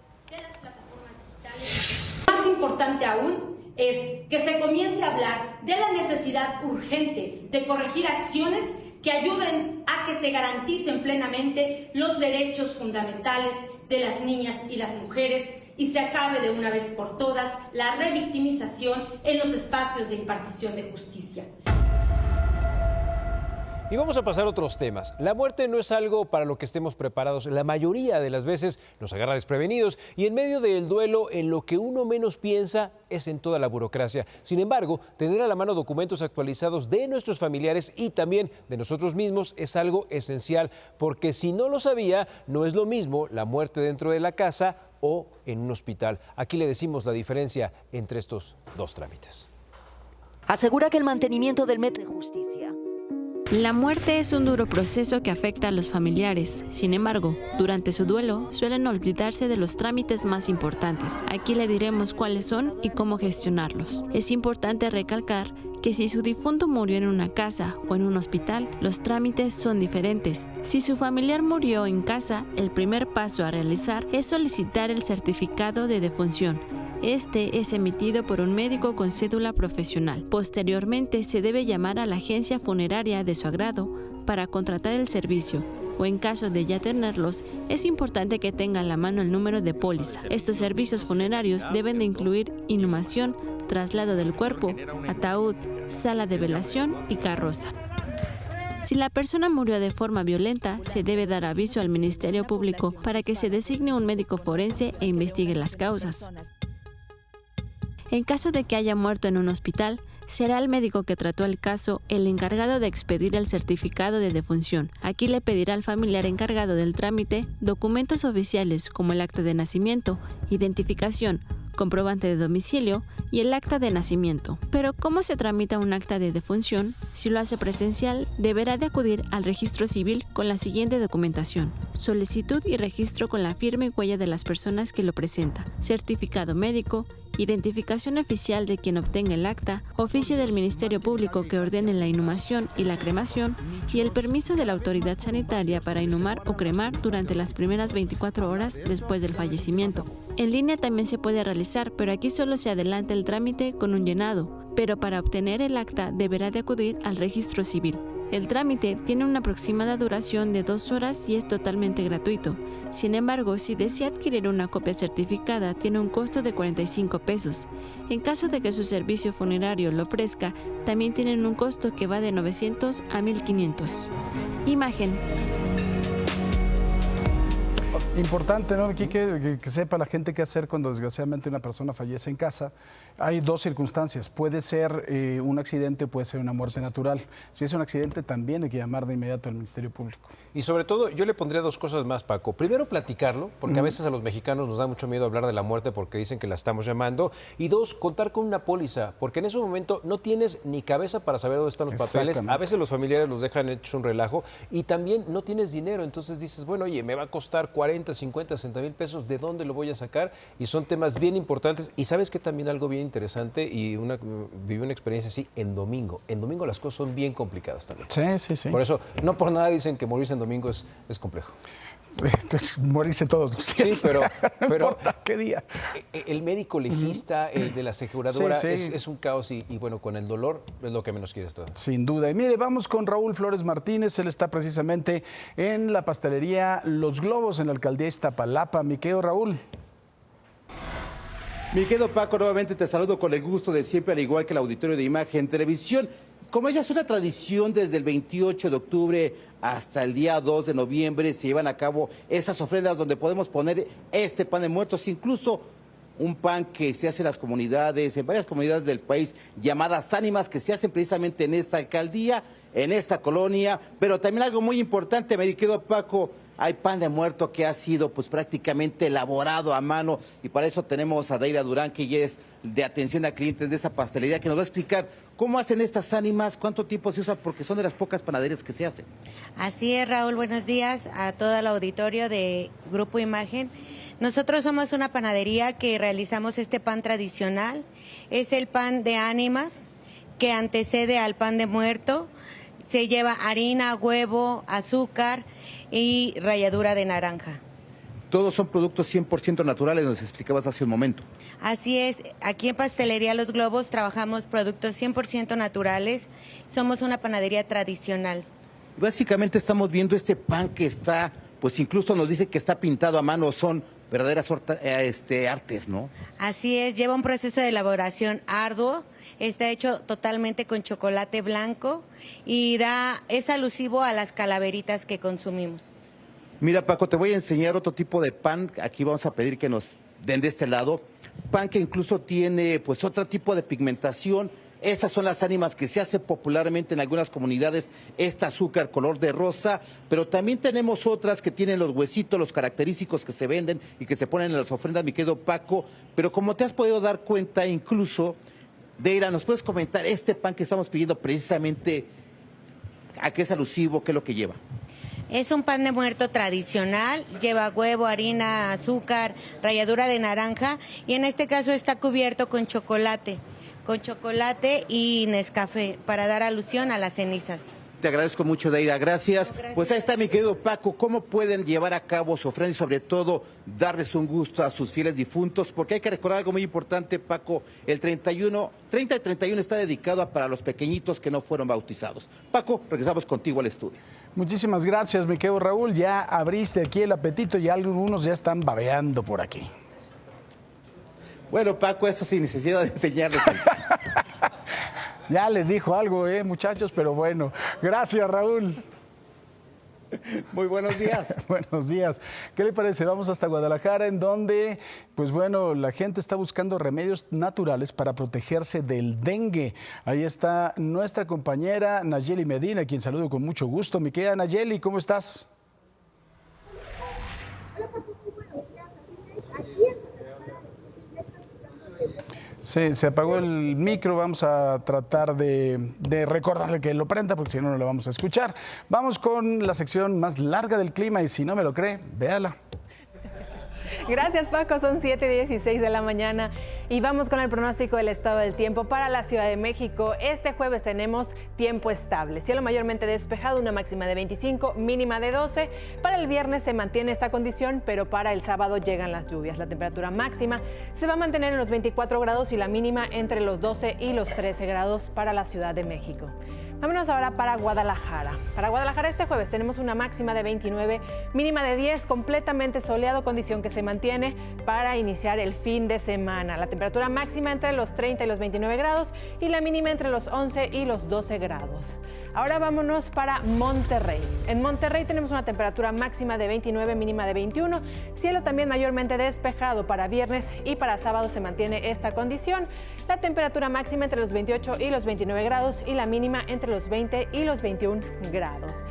Más importante aún es que se comience a hablar de la necesidad urgente de corregir acciones que ayuden a que se garanticen plenamente los derechos fundamentales de las niñas y las mujeres y se acabe de una vez por todas la revictimización en los espacios de impartición de justicia. Y vamos a pasar a otros temas. La muerte no es algo para lo que estemos preparados. La mayoría de las veces nos agarra desprevenidos y en medio del duelo, en lo que uno menos piensa es en toda la burocracia. Sin embargo, tener a la mano documentos actualizados de nuestros familiares y también de nosotros mismos es algo esencial, porque si no lo sabía, no es lo mismo la muerte dentro de la casa o en un hospital. Aquí le decimos la diferencia entre estos dos trámites. Asegura que el mantenimiento del método de justicia. La muerte es un duro proceso que afecta a los familiares. Sin embargo, durante su duelo suelen olvidarse de los trámites más importantes. Aquí le diremos cuáles son y cómo gestionarlos. Es importante recalcar que si su difunto murió en una casa o en un hospital, los trámites son diferentes. Si su familiar murió en casa, el primer paso a realizar es solicitar el certificado de defunción. Este es emitido por un médico con cédula profesional. Posteriormente, se debe llamar a la agencia funeraria de su agrado para contratar el servicio, o en caso de ya tenerlos, es importante que tenga a la mano el número de póliza. Estos servicios funerarios deben de incluir inhumación, traslado del cuerpo, ataúd, sala de velación y carroza. Si la persona murió de forma violenta, se debe dar aviso al Ministerio Público para que se designe un médico forense e investigue las causas. En caso de que haya muerto en un hospital, será el médico que trató el caso el encargado de expedir el certificado de defunción. Aquí le pedirá al familiar encargado del trámite documentos oficiales como el acta de nacimiento, identificación, comprobante de domicilio y el acta de nacimiento. Pero ¿cómo se tramita un acta de defunción? Si lo hace presencial, deberá de acudir al registro civil con la siguiente documentación: solicitud y registro con la firma y huella de las personas que lo presenta, certificado médico, identificación oficial de quien obtenga el acta, oficio del Ministerio Público que ordene la inhumación y la cremación y el permiso de la autoridad sanitaria para inhumar o cremar durante las primeras 24 horas después del fallecimiento. En línea también se puede realizar, pero aquí solo se adelanta el trámite con un llenado, pero para obtener el acta deberá de acudir al registro civil. El trámite tiene una aproximada duración de 2 horas y es totalmente gratuito. Sin embargo, si desea adquirir una copia certificada, tiene un costo de 45 pesos. En caso de que su servicio funerario lo ofrezca, también tienen un costo que va de 900 a 1,500. Imagen. Importante, ¿no, Quique? Que sepa la gente qué hacer cuando desgraciadamente una persona fallece en casa. Hay dos circunstancias. Puede ser un accidente, puede ser una muerte natural. Si es un accidente, también hay que llamar de inmediato al Ministerio Público. Y sobre todo, yo le pondría 2 cosas más, Paco. Primero, platicarlo, porque a veces a los mexicanos nos da mucho miedo hablar de la muerte porque dicen que la estamos llamando. Y 2, contar con una póliza, porque en ese momento no tienes ni cabeza para saber dónde están los papeles. A veces los familiares los dejan hechos un relajo y también no tienes dinero. Entonces dices, bueno, oye, me va a costar 40, 50, 60 mil pesos, ¿de dónde lo voy a sacar? Y son temas bien importantes. Y sabes que también algo bien interesante, y viví una experiencia así en domingo. En domingo las cosas son bien complicadas también. Sí. Por eso, no por nada dicen que morirse en domingo es complejo. Morirse todos los días. Sí, pero no importa qué día. El médico legista, el de la aseguradora, es un caos y bueno, con el dolor es lo que menos quieres tratar. Sin duda. Y mire, vamos con Raúl Flores Martínez. Él está precisamente en la pastelería Los Globos, en la alcaldía Iztapalapa. Mi querido Raúl. Mi querido Paco, nuevamente te saludo con el gusto de siempre, al igual que el auditorio de Imagen Televisión. Como ya es una tradición, desde el 28 de octubre hasta el día 2 de noviembre se llevan a cabo esas ofrendas donde podemos poner este pan de muertos, incluso un pan que se hace en las comunidades, en varias comunidades del país, llamadas ánimas, que se hacen precisamente en esta alcaldía, en esta colonia. Pero también algo muy importante, mi querido Paco, hay pan de muerto que ha sido pues prácticamente elaborado a mano, y para eso tenemos a Daira Durán, que ella es de atención a clientes de esa pastelería, que nos va a explicar cómo hacen estas ánimas, cuánto tiempo se usa, porque son de las pocas panaderías que se hacen. Así es, Raúl, buenos días a todo el auditorio de Grupo Imagen. Nosotros somos una panadería que realizamos este pan tradicional. Es el pan de ánimas que antecede al pan de muerto. Se lleva harina, huevo, azúcar y ralladura de naranja. Todos son productos 100% naturales, nos explicabas hace un momento. Así es, aquí en Pastelería Los Globos trabajamos productos 100% naturales. Somos una panadería tradicional. Básicamente estamos viendo este pan que está, pues incluso nos dice que está pintado a mano, son verdaderas artes, ¿no? Así es, lleva un proceso de elaboración arduo, está hecho totalmente con chocolate blanco y es alusivo a las calaveritas que consumimos. Mira, Paco, te voy a enseñar otro tipo de pan. Aquí vamos a pedir que nos den de este lado. Pan que incluso tiene pues otro tipo de pigmentación. Esas son las ánimas que se hace popularmente en algunas comunidades, este azúcar color de rosa, pero también tenemos otras que tienen los huesitos, los característicos que se venden y que se ponen en las ofrendas, mi querido Paco. Pero como te has podido dar cuenta, incluso, Deira, ¿nos puedes comentar este pan que estamos pidiendo precisamente a qué es alusivo, qué es lo que lleva? Es un pan de muerto tradicional, lleva huevo, harina, azúcar, ralladura de naranja y en este caso está cubierto con chocolate y Nescafé para dar alusión a las cenizas. Te agradezco mucho, Deira, gracias. Pues ahí está, mi querido Paco, ¿cómo pueden llevar a cabo su ofrenda y sobre todo darles un gusto a sus fieles difuntos? Porque hay que recordar algo muy importante, Paco, el 30 y 31 está dedicado para los pequeñitos que no fueron bautizados. Paco, regresamos contigo al estudio. Muchísimas gracias, mi querido Raúl, ya abriste aquí el apetito y algunos ya están babeando por aquí. Bueno, Paco, eso sin necesidad de enseñarles. Ya les dijo algo, muchachos, pero bueno. Gracias, Raúl. Muy buenos días. Buenos días. ¿Qué le parece? Vamos hasta Guadalajara, en donde, pues bueno, la gente está buscando remedios naturales para protegerse del dengue. Ahí está nuestra compañera Nayeli Medina, a quien saludo con mucho gusto. Mi querida Nayeli, ¿cómo estás? Sí, se apagó el micro, vamos a tratar de recordarle que lo prenda porque si no, no lo vamos a escuchar. Vamos con la sección más larga del clima y si no me lo cree, véala. Gracias, Paco, son 7:16 de la mañana y vamos con el pronóstico del estado del tiempo para la Ciudad de México. Este jueves tenemos tiempo estable, cielo mayormente despejado, una máxima de 25, mínima de 12. Para el viernes se mantiene esta condición, pero para el sábado llegan las lluvias. La temperatura máxima se va a mantener en los 24 grados y la mínima entre los 12 y los 13 grados para la Ciudad de México. Vámonos ahora para Guadalajara. Para Guadalajara este jueves tenemos una máxima de 29, mínima de 10, completamente soleado, condición que se mantiene para iniciar el fin de semana. La temperatura máxima entre los 30 y los 29 grados y la mínima entre los 11 y los 12 grados. Ahora vámonos para Monterrey. En Monterrey tenemos una temperatura máxima de 29, mínima de 21, cielo también mayormente despejado para viernes y para sábado se mantiene esta condición. La temperatura máxima entre los 28 y los 29 grados y la mínima entre los 20 y los 21 grados.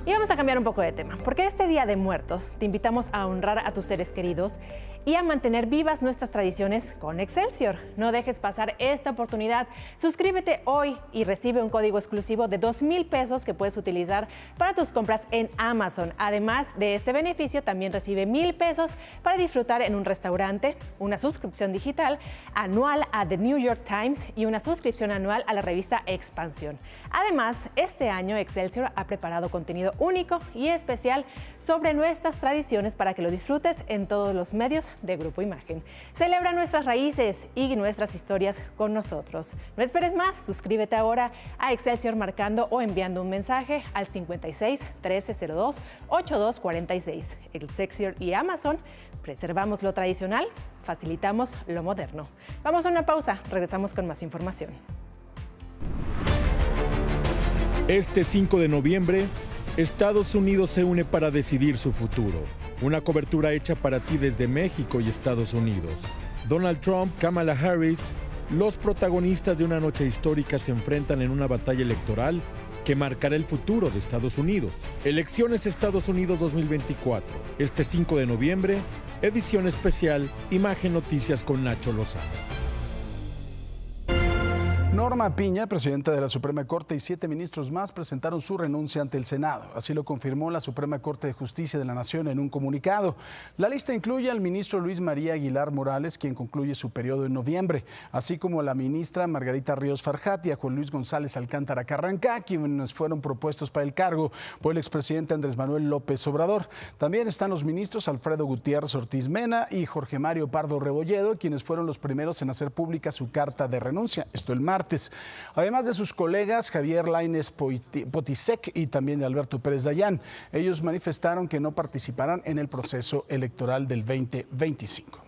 Y vamos a cambiar un poco de tema, porque este Día de Muertos te invitamos a honrar a tus seres queridos y a mantener vivas nuestras tradiciones con Excelsior. No dejes pasar esta oportunidad. Suscríbete hoy y recibe un código exclusivo de 2,000 pesos que puedes utilizar para tus compras en Amazon. Además de este beneficio, también recibe 1,000 pesos para disfrutar en un restaurante, una suscripción digital anual a The New York Times y una suscripción anual a la revista Expansión. Además, este año Excelsior ha preparado contenido único y especial sobre nuestras tradiciones para que lo disfrutes en todos los medios de Grupo Imagen. Celebra nuestras raíces y nuestras historias con nosotros. No esperes más, suscríbete ahora a Excelsior marcando o enviando un mensaje al 56 1302 8246. Excelsior y Amazon, preservamos lo tradicional, facilitamos lo moderno. Vamos a una pausa, regresamos con más información. Este 5 de noviembre, Estados Unidos se une para decidir su futuro. Una cobertura hecha para ti desde México y Estados Unidos. Donald Trump, Kamala Harris, los protagonistas de una noche histórica se enfrentan en una batalla electoral que marcará el futuro de Estados Unidos. Elecciones Estados Unidos 2024. Este 5 de noviembre, edición especial, Imagen Noticias con Nacho Lozano. Norma Piña, presidenta de la Suprema Corte, y 7 ministros más presentaron su renuncia ante el Senado. Así lo confirmó la Suprema Corte de Justicia de la Nación en un comunicado. La lista incluye al ministro Luis María Aguilar Morales, quien concluye su periodo en noviembre, así como a la ministra Margarita Ríos Farjat y a Juan Luis González Alcántara Carrancá, quienes fueron propuestos para el cargo por el expresidente Andrés Manuel López Obrador. También están los ministros Alfredo Gutiérrez Ortiz Mena y Jorge Mario Pardo Rebolledo, quienes fueron los primeros en hacer pública su carta de renuncia, esto el martes. martes. Además de sus colegas Javier Lainez Potisek y también de Alberto Pérez Dayán. Ellos manifestaron que no participarán en el proceso electoral del 2025.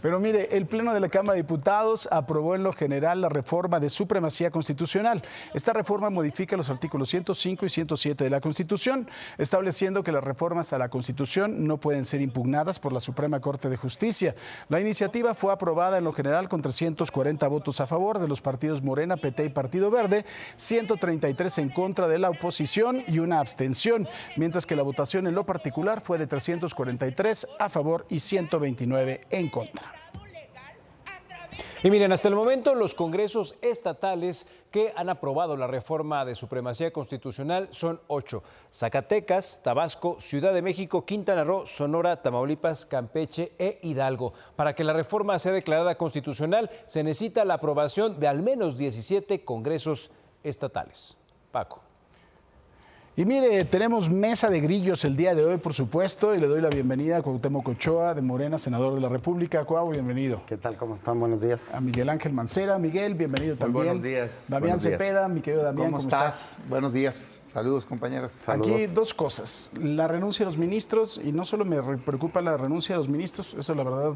Pero mire, el Pleno de la Cámara de Diputados aprobó en lo general la reforma de supremacía constitucional. Esta reforma modifica los artículos 105 y 107 de la Constitución, estableciendo que las reformas a la Constitución no pueden ser impugnadas por la Suprema Corte de Justicia. La iniciativa fue aprobada en lo general con 340 votos a favor de los partidos Morena, PT y Partido Verde, 133 en contra de la oposición y una abstención, mientras que la votación en lo particular fue de 343 a favor y 129 en contra. Y miren, hasta el momento los congresos estatales que han aprobado la reforma de supremacía constitucional son 8. Zacatecas, Tabasco, Ciudad de México, Quintana Roo, Sonora, Tamaulipas, Campeche e Hidalgo. Para que la reforma sea declarada constitucional se necesita la aprobación de al menos 17 congresos estatales. Paco. Y mire, tenemos mesa de grillos el día de hoy, por supuesto, y le doy la bienvenida a Cuauhtémoc Ochoa, de Morena, senador de la República. Cuau, bienvenido. ¿Qué tal? ¿Cómo están? Buenos días. A Miguel Ángel Mancera. Miguel, bienvenido también. Buenos días. Damián Cepeda, mi querido Damián, ¿cómo estás? Buenos días. Saludos, compañeros. Aquí Saludos. dos cosas. La renuncia de los ministros, y no solo me preocupa la renuncia de los ministros, eso la verdad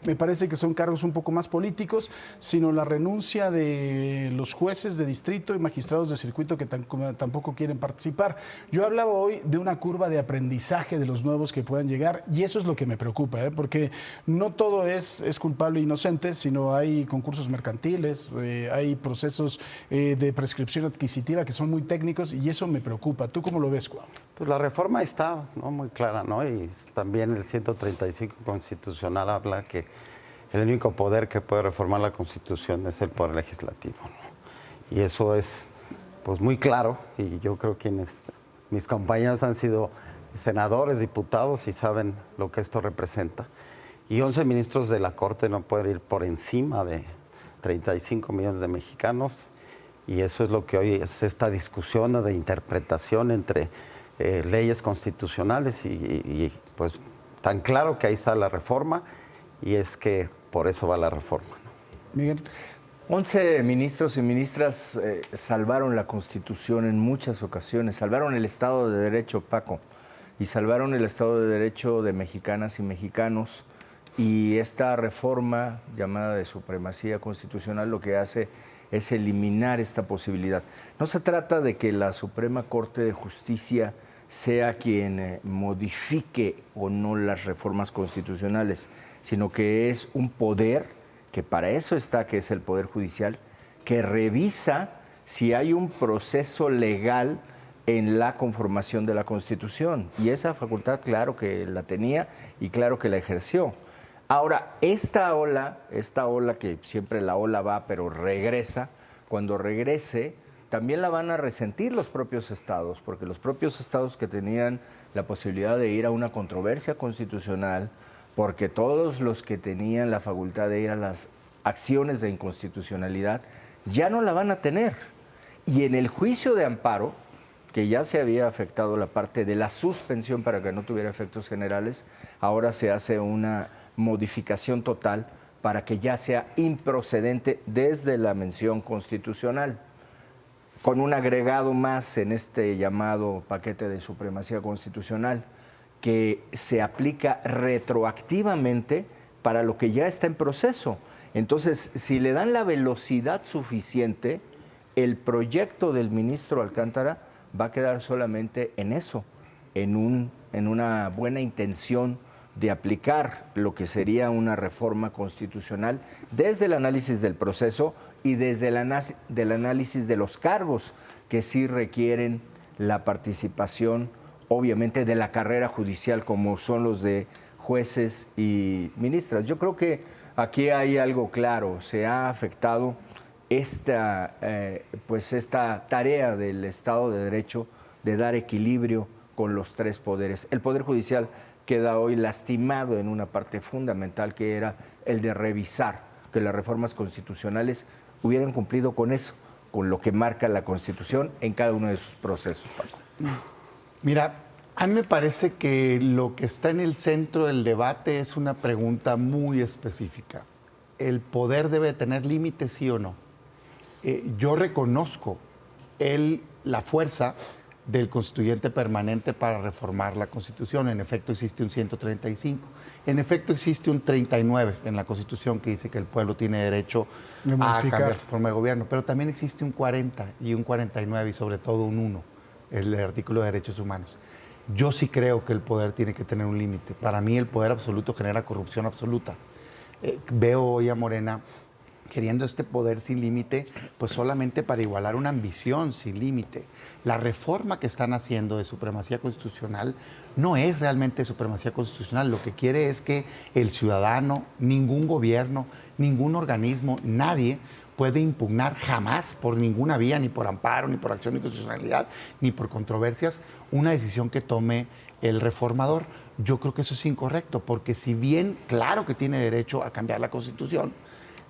me parece que son cargos un poco más políticos, sino la renuncia de los jueces de distrito y magistrados de circuito que tampoco quieren participar. Yo hablaba hoy de una curva de aprendizaje de los nuevos que puedan llegar, y eso es lo que me preocupa, porque no todo es culpable e inocente, sino hay concursos mercantiles, hay procesos de prescripción adquisitiva que son muy técnicos, y eso me preocupa. ¿Tú cómo lo ves, Cuau? Pues la reforma está, ¿no?, muy clara, ¿no? Y también el 135 constitucional habla que el único poder que puede reformar la Constitución es el poder legislativo, ¿no? Y eso es pues muy claro, y yo creo que mis compañeros han sido senadores, diputados y saben lo que esto representa. Y 11 ministros de la Corte no pueden ir por encima de 35 millones de mexicanos, y eso es lo que hoy es esta discusión de interpretación entre leyes constitucionales y pues tan claro que ahí está la reforma, y es que por eso va la reforma, ¿no? Miguel. 11 ministros y ministras salvaron la Constitución en muchas ocasiones, salvaron el Estado de Derecho, Paco, y salvaron el Estado de Derecho de mexicanas y mexicanos, y esta reforma llamada de supremacía constitucional lo que hace es eliminar esta posibilidad. No se trata de que la Suprema Corte de Justicia sea quien modifique o no las reformas constitucionales, sino que es un poder, que para eso está, que es el Poder Judicial, que revisa si hay un proceso legal en la conformación de la Constitución. Y esa facultad, claro que la tenía y claro que la ejerció. Ahora, esta ola que siempre la ola va, pero regresa, cuando regrese, también la van a resentir los propios estados, porque los propios estados que tenían la posibilidad de ir a una controversia constitucional, porque todos los que tenían la facultad de ir a las acciones de inconstitucionalidad ya no la van a tener. Y en el juicio de amparo, que ya se había afectado la parte de la suspensión para que no tuviera efectos generales, ahora se hace una modificación total para que ya sea improcedente desde la mención constitucional, con un agregado más en este llamado paquete de supremacía constitucional, que se aplica retroactivamente para lo que ya está en proceso. Entonces, si le dan la velocidad suficiente, el proyecto del ministro Alcántara va a quedar solamente en eso, en una buena intención de aplicar lo que sería una reforma constitucional desde el análisis del proceso y desde el análisis de los cargos que sí requieren la participación, obviamente, de la carrera judicial, como son los de jueces y ministras. Yo creo que aquí hay algo claro, se ha afectado esta tarea del Estado de Derecho de dar equilibrio con los tres poderes. El Poder Judicial queda hoy lastimado en una parte fundamental, que era el de revisar que las reformas constitucionales hubieran cumplido con eso, con lo que marca la Constitución en cada uno de sus procesos, Paco. Mira, a mí me parece que lo que está en el centro del debate es una pregunta muy específica. ¿El poder debe tener límites, sí o no? Yo reconozco la fuerza del constituyente permanente para reformar la Constitución. En efecto, existe un 135. En efecto, existe un 39 en la Constitución que dice que el pueblo tiene derecho a cambiar su forma de gobierno. Pero también existe un 40 y un 49 y sobre todo un 1, el artículo de derechos humanos. Yo sí creo que el poder tiene que tener un límite. Para mí el poder absoluto genera corrupción absoluta. Veo hoy a Morena queriendo este poder sin límite, pues solamente para igualar una ambición sin límite. La reforma que están haciendo de supremacía constitucional no es realmente supremacía constitucional. Lo que quiere es que el ciudadano, ningún gobierno, ningún organismo, nadie puede impugnar jamás por ninguna vía, ni por amparo, ni por acción de constitucionalidad, ni por controversias, una decisión que tome el reformador. Yo creo que eso es incorrecto, porque si bien claro que tiene derecho a cambiar la Constitución,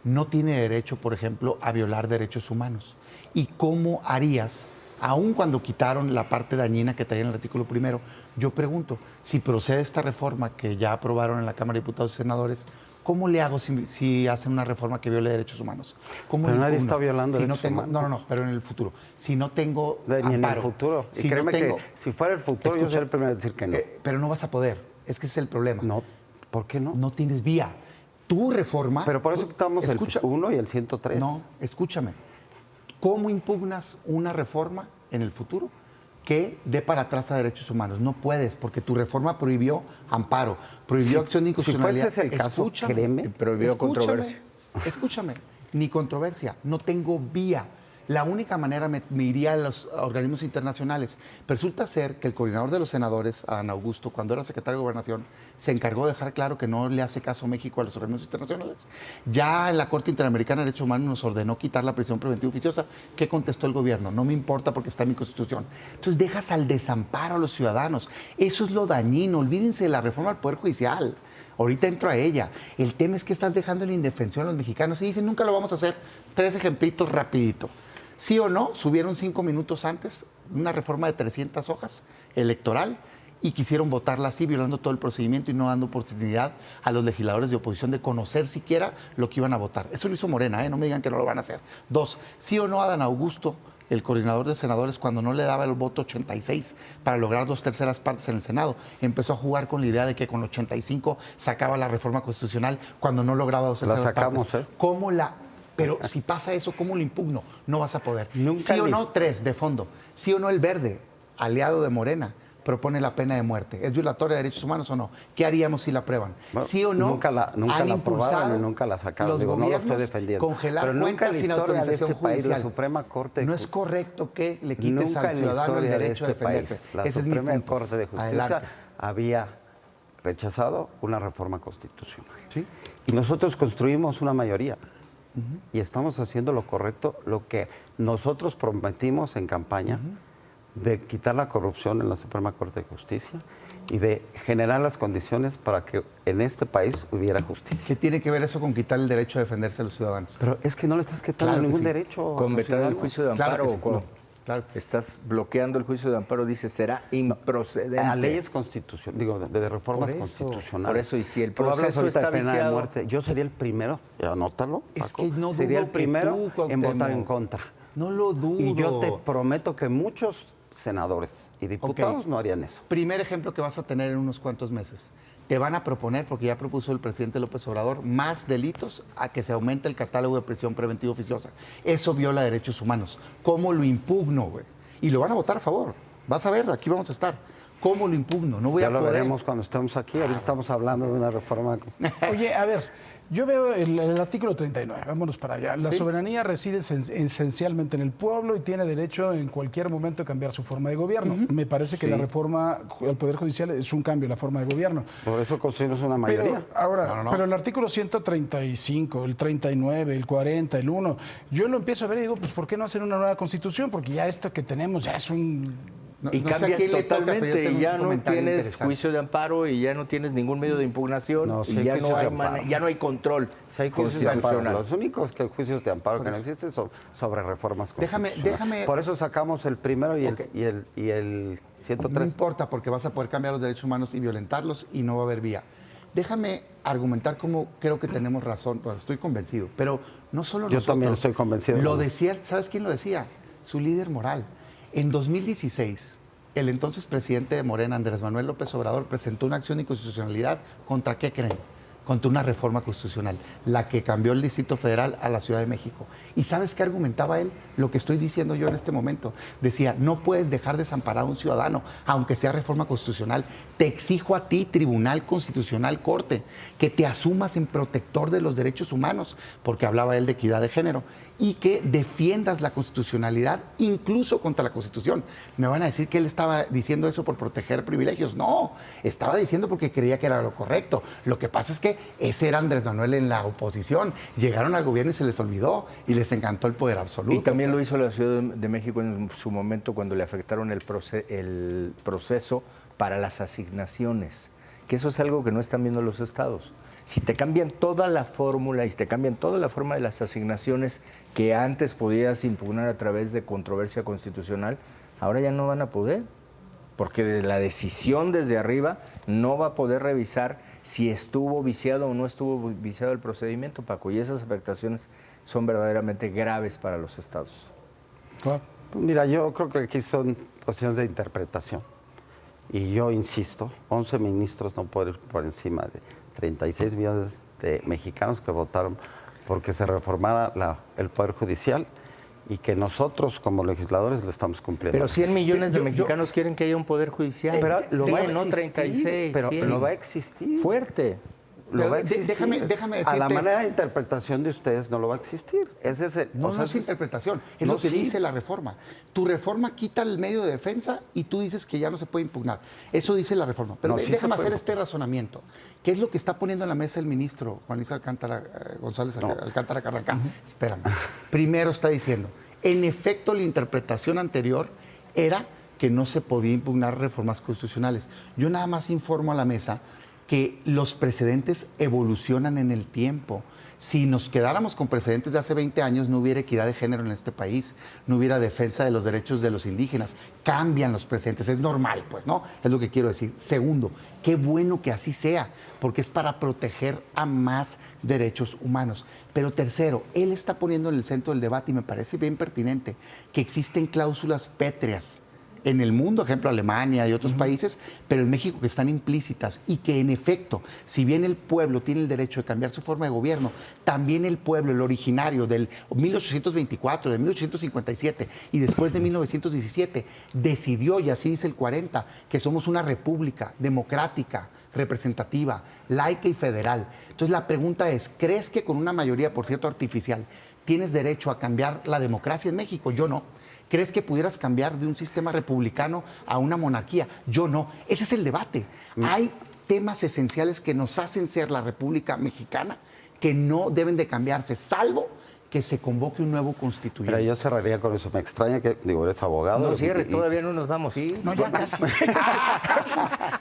no tiene derecho, por ejemplo, a violar derechos humanos. ¿Y cómo harías, aun cuando quitaron la parte dañina que traía en el artículo primero? Yo pregunto, si procede esta reforma que ya aprobaron en la Cámara de Diputados y Senadores, ¿cómo le hago si hacen una reforma que viole derechos humanos? ¿Cómo pero nadie está violando derechos humanos. No, pero en el futuro. Si no tengo ni amparo, en el futuro. Y créeme que si fuera el futuro, yo sería el primero a decir que no. Pero no vas a poder. Es que ese es el problema. No, ¿por qué no? No tienes vía. Tu reforma... Pero por eso quitamos el 1 y el 103. No, escúchame. ¿Cómo impugnas una reforma en el futuro que dé para atrás a derechos humanos? No puedes, porque tu reforma prohibió amparo, prohibió acción de inconstitucionalidad. Si fuese el caso, créeme, prohibió controversia. Escúchame, ni controversia, no tengo vía. La única manera me iría a los organismos internacionales. Pero resulta ser que el coordinador de los senadores, Adán Augusto, cuando era secretario de Gobernación, se encargó de dejar claro que no le hace caso a México a los organismos internacionales. Ya en la Corte Interamericana de Derechos Humanos nos ordenó quitar la prisión preventiva oficiosa. ¿Qué contestó el gobierno? No me importa porque está en mi Constitución. Entonces dejas al desamparo a los ciudadanos. Eso es lo dañino. Olvídense de la reforma al Poder Judicial. Ahorita entro a ella. El tema es que estás dejando en la indefensión a los mexicanos y dicen, nunca lo vamos a hacer. 3 ejemplitos rapidito. ¿Sí o no? Subieron 5 minutos antes una reforma de 300 hojas electoral y quisieron votarla así, violando todo el procedimiento y no dando oportunidad a los legisladores de oposición de conocer siquiera lo que iban a votar. Eso lo hizo Morena, no me digan que no lo van a hacer. 2, ¿sí o no Adán Augusto, el coordinador de senadores, cuando no le daba el voto 86 para lograr 2/3 partes en el Senado, empezó a jugar con la idea de que con 85 sacaba la reforma constitucional cuando no lograba 2/3 partes? La sacamos, ¿Cómo la...? Pero si pasa eso, ¿cómo lo impugno? No vas a poder. Nunca ¿Sí o no? 3, de fondo. ¿Sí o no el Verde, aliado de Morena, propone la pena de muerte? ¿Es violatoria de derechos humanos o no? ¿Qué haríamos si la aprueban? Bueno, ¿Sí o no? Nunca la aprobaron y nunca la sacaron. Digo, no lo estoy defendiendo. Congelar pero nunca en la sin historia de este país, judicial. la Suprema Corte... No es correcto que le quites al ciudadano el derecho a defenderse. La Suprema Corte de Justicia había rechazado una reforma constitucional. ¿Sí? Y nosotros construimos una mayoría. Y estamos haciendo lo correcto, lo que nosotros prometimos en campaña, de quitar la corrupción en la Suprema Corte de Justicia y de generar las condiciones para que en este país hubiera justicia. ¿Qué tiene que ver eso con quitar el derecho a defenderse a los ciudadanos? Pero es que no le estás quitando ningún derecho. Con vetar el juicio de amparo. Claro, estás bloqueando el juicio de amparo, dice, será improcedente. A leyes constitucionales, digo, de reformas constitucionales. Por eso, y si el Tú hablas proceso ahorita está de pena viciado... de muerte, yo sería el primero, anótalo, es Paco, que no sería dudo el primero que tú, en votar en contra. No lo dudo. Y yo te prometo que muchos senadores y diputados no harían eso. Primer ejemplo que vas a tener en unos cuantos meses. Te van a proponer, porque ya propuso el presidente López Obrador, más delitos a que se aumente el catálogo de prisión preventiva oficiosa. Eso viola derechos humanos. ¿Cómo lo impugno, güey? Y lo van a votar a favor. Vas a ver, aquí vamos a estar. ¿Cómo lo impugno? No voy a poder. Ya lo veremos cuando estemos aquí. Ahorita estamos hablando de una reforma. Oye, a ver, yo veo el artículo 39. Vámonos para allá. La soberanía reside esencialmente en el pueblo y tiene derecho en cualquier momento a cambiar su forma de gobierno. Me parece que la reforma al Poder Judicial es un cambio en la forma de gobierno. Por eso construimos una mayoría. Pero, ahora, pero el artículo 135, el 39, el 40, el 1, yo lo empiezo a ver y digo, pues ¿por qué no hacer una nueva constitución? Porque ya esto que tenemos ya es un... Y cambias totalmente, y ya no tienes juicio de amparo y ya no tienes ningún medio de impugnación y ya no hay control constitucional. Los únicos juicios de amparo que no existen son sobre reformas constitucionales. Por eso sacamos el primero y el 103. No importa, porque vas a poder cambiar los derechos humanos y violentarlos y no va a haber vía. Déjame argumentar cómo creo que tenemos razón, pues estoy convencido, pero no solo Yo nosotros. también estoy convencido. Lo decía, ¿sabes quién lo decía? Su líder moral. En 2016, el entonces presidente de Morena, Andrés Manuel López Obrador, presentó una acción de inconstitucionalidad contra, ¿qué creen? Contra una reforma constitucional, la que cambió el Distrito Federal a la Ciudad de México. ¿Y sabes qué argumentaba él? Lo que estoy diciendo yo en este momento. Decía, no puedes dejar desamparado a un ciudadano, aunque sea reforma constitucional. Te exijo a ti, Tribunal Constitucional, Corte, que te asumas en protector de los derechos humanos, porque hablaba él de equidad de género, y que defiendas la constitucionalidad incluso contra la Constitución. Me van a decir que él estaba diciendo eso por proteger privilegios. No, estaba diciendo porque creía que era lo correcto. Lo que pasa es que ese era Andrés Manuel en la oposición. Llegaron al gobierno y se les olvidó y les encantó el poder absoluto. Y también lo hizo la Ciudad de México en su momento cuando le afectaron el proceso para las asignaciones, que eso es algo que no están viendo los estados. Si te cambian toda la fórmula y te cambian toda la forma de las asignaciones que antes podías impugnar a través de controversia constitucional, ahora ya no van a poder, porque de la decisión desde arriba no va a poder revisar si estuvo viciado o no estuvo viciado el procedimiento, Paco, y esas afectaciones son verdaderamente graves para los estados. Claro. Mira, yo creo que aquí son cuestiones de interpretación. Y yo insisto, 11 ministros no pueden ir por encima de 36 millones de mexicanos que votaron porque se reformara el Poder Judicial y que nosotros como legisladores lo estamos cumpliendo. Pero 100 millones de mexicanos quieren que haya un Poder Judicial. Pero lo va a no 36, pero 100. lo va a existir. Fuerte. Lo va a existir. Déjame decirte a la manera de interpretación de ustedes no lo va a existir. No es interpretación, es lo que dice la reforma. Tu reforma quita el medio de defensa y tú dices que ya no se puede impugnar. Eso dice la reforma. Pero déjame hacer este razonamiento. ¿Qué es lo que está poniendo en la mesa el ministro Juan Luis González Alcántara Carranca? Espérame. Primero está diciendo, en efecto, la interpretación anterior era que no se podía impugnar reformas constitucionales. Yo nada más informo a la mesa que los precedentes evolucionan en el tiempo. Si nos quedáramos con precedentes de hace 20 años, no hubiera equidad de género en este país, no hubiera defensa de los derechos de los indígenas. Cambian los precedentes, es normal, pues, ¿no? Es lo que quiero decir. Segundo, qué bueno que así sea, porque es para proteger a más derechos humanos. Pero tercero, él está poniendo en el centro del debate, y me parece bien pertinente, que existen cláusulas pétreas en el mundo, ejemplo Alemania y otros países, pero en México que están implícitas y que en efecto, si bien el pueblo tiene el derecho de cambiar su forma de gobierno, también el pueblo, el originario del 1824, de 1857 y después de 1917, decidió, y así dice el 40, que somos una república democrática, representativa, laica y federal. Entonces la pregunta es, ¿crees que con una mayoría, por cierto, artificial, tienes derecho a cambiar la democracia en México? Yo no. ¿Crees que pudieras cambiar de un sistema republicano a una monarquía? Yo no. Ese es el debate. Hay temas esenciales que nos hacen ser la República Mexicana que no deben de cambiarse, salvo que se convoque un nuevo constituyente. Mira, yo cerraría con eso. Me extraña que, digo, eres abogado. No cierres, todavía no nos vamos. Sí, no, ya casi.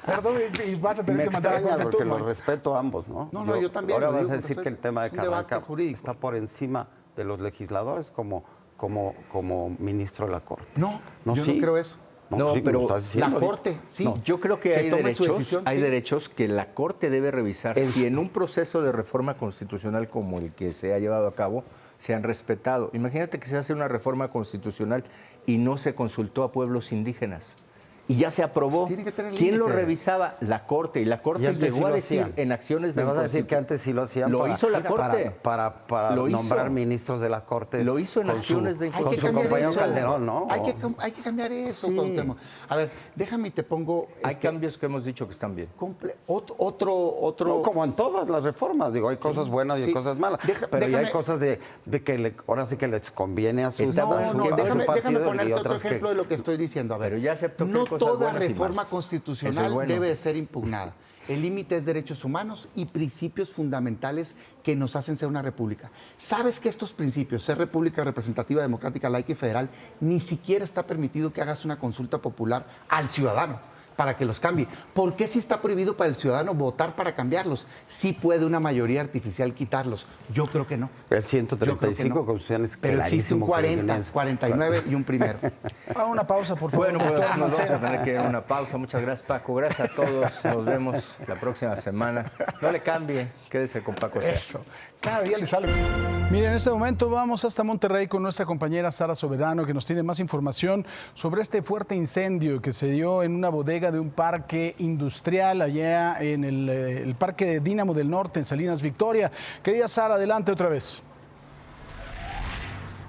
Perdón, y vas a tener que mandar a porque los respeto a ambos, ¿no? No, yo también. Ahora vas a decir que el tema de Carranca está por encima de los legisladores como ministro de la Corte. No, yo no creo eso. No, pero la Corte, sí. No, yo creo que hay derechos que la Corte debe revisar si en un proceso de reforma constitucional como el que se ha llevado a cabo se han respetado. Imagínate que se hace una reforma constitucional y no se consultó a pueblos indígenas. Y ya se aprobó. ¿Quién lo revisaba? La Corte. Y la Corte llegó a decir en acciones de... ¿Me vas a decir que antes sí lo hacían? Lo hizo la Corte. Para nombrar ministros de la Corte. Lo hizo en acciones de... Con su compañero Calderón, ¿no? Hay que cambiar eso, Cuauhtémoc. A ver, déjame y te pongo... Hay cambios que hemos dicho que están bien. Otro... No, como en todas las reformas. Digo, hay cosas buenas y hay cosas malas. Pero ya hay cosas de que ahora sí que les conviene a su partido. Déjame ponerte otro ejemplo de lo que estoy diciendo. A ver, pero ya aceptó que toda reforma constitucional debe ser impugnada. El límite es derechos humanos y principios fundamentales que nos hacen ser una república. ¿Sabes que estos principios, ser república representativa, democrática, laica y federal, ni siquiera está permitido que hagas una consulta popular al ciudadano? para que los cambie. ¿Por qué si está prohibido para el ciudadano votar para cambiarlos? Sí puede una mayoría artificial quitarlos. Yo creo que no. El 135 constitución es pero existe un 40, 49 y un primero. A una pausa, por favor. Bueno, pues nos vamos a tener que ir a una pausa. Muchas gracias, Paco. Gracias a todos. Nos vemos la próxima semana. No le cambie. Quédese con Paco. Eso. Cada día le sale. Miren, en este momento vamos hasta Monterrey con nuestra compañera Sara Soberano, que nos tiene más información sobre este fuerte incendio que se dio en una bodega de un parque industrial allá en el Parque de Dínamo del Norte, en Salinas Victoria. Querida Sara, adelante otra vez.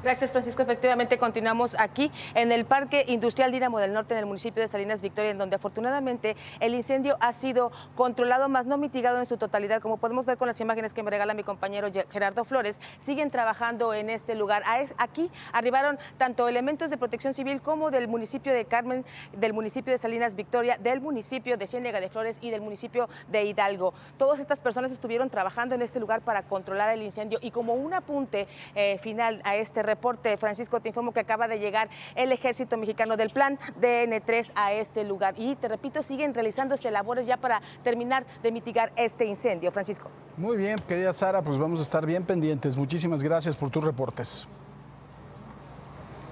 Gracias, Francisco. Efectivamente, continuamos aquí en el Parque Industrial Dínamo del Norte, en el municipio de Salinas Victoria, en donde afortunadamente el incendio ha sido controlado, más no mitigado en su totalidad. Como podemos ver con las imágenes que me regala mi compañero Gerardo Flores, siguen trabajando en este lugar. Aquí arribaron tanto elementos de protección civil como del municipio de Carmen, del municipio de Salinas Victoria, del municipio de Ciénega de Flores y del municipio de Hidalgo. Todas estas personas estuvieron trabajando en este lugar para controlar el incendio, y como un apunte final a este reporte, Francisco, te informo que acaba de llegar el Ejército Mexicano del Plan DN3 a este lugar, y te repito, siguen realizándose labores ya para terminar de mitigar este incendio. Francisco. Muy bien, querida Sara, pues vamos a estar bien pendientes. Muchísimas gracias por tus reportes.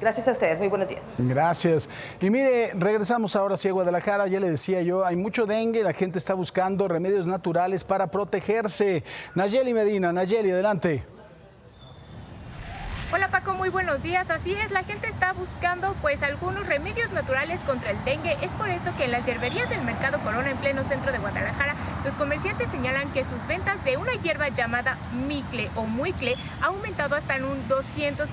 Gracias a ustedes, muy buenos días. Gracias. Y mire, regresamos ahora sí a Guadalajara. Ya le decía yo, hay mucho dengue, la gente está buscando remedios naturales para protegerse. Nayeli Medina, Nayeli, adelante. Hola Paco, muy buenos días. Así es, la gente está buscando pues algunos remedios naturales contra el dengue. Es por esto que en las hierberías del Mercado Corona, en pleno centro de Guadalajara, los comerciantes señalan que sus ventas de una hierba llamada micle o muicle ha aumentado hasta en un 200%.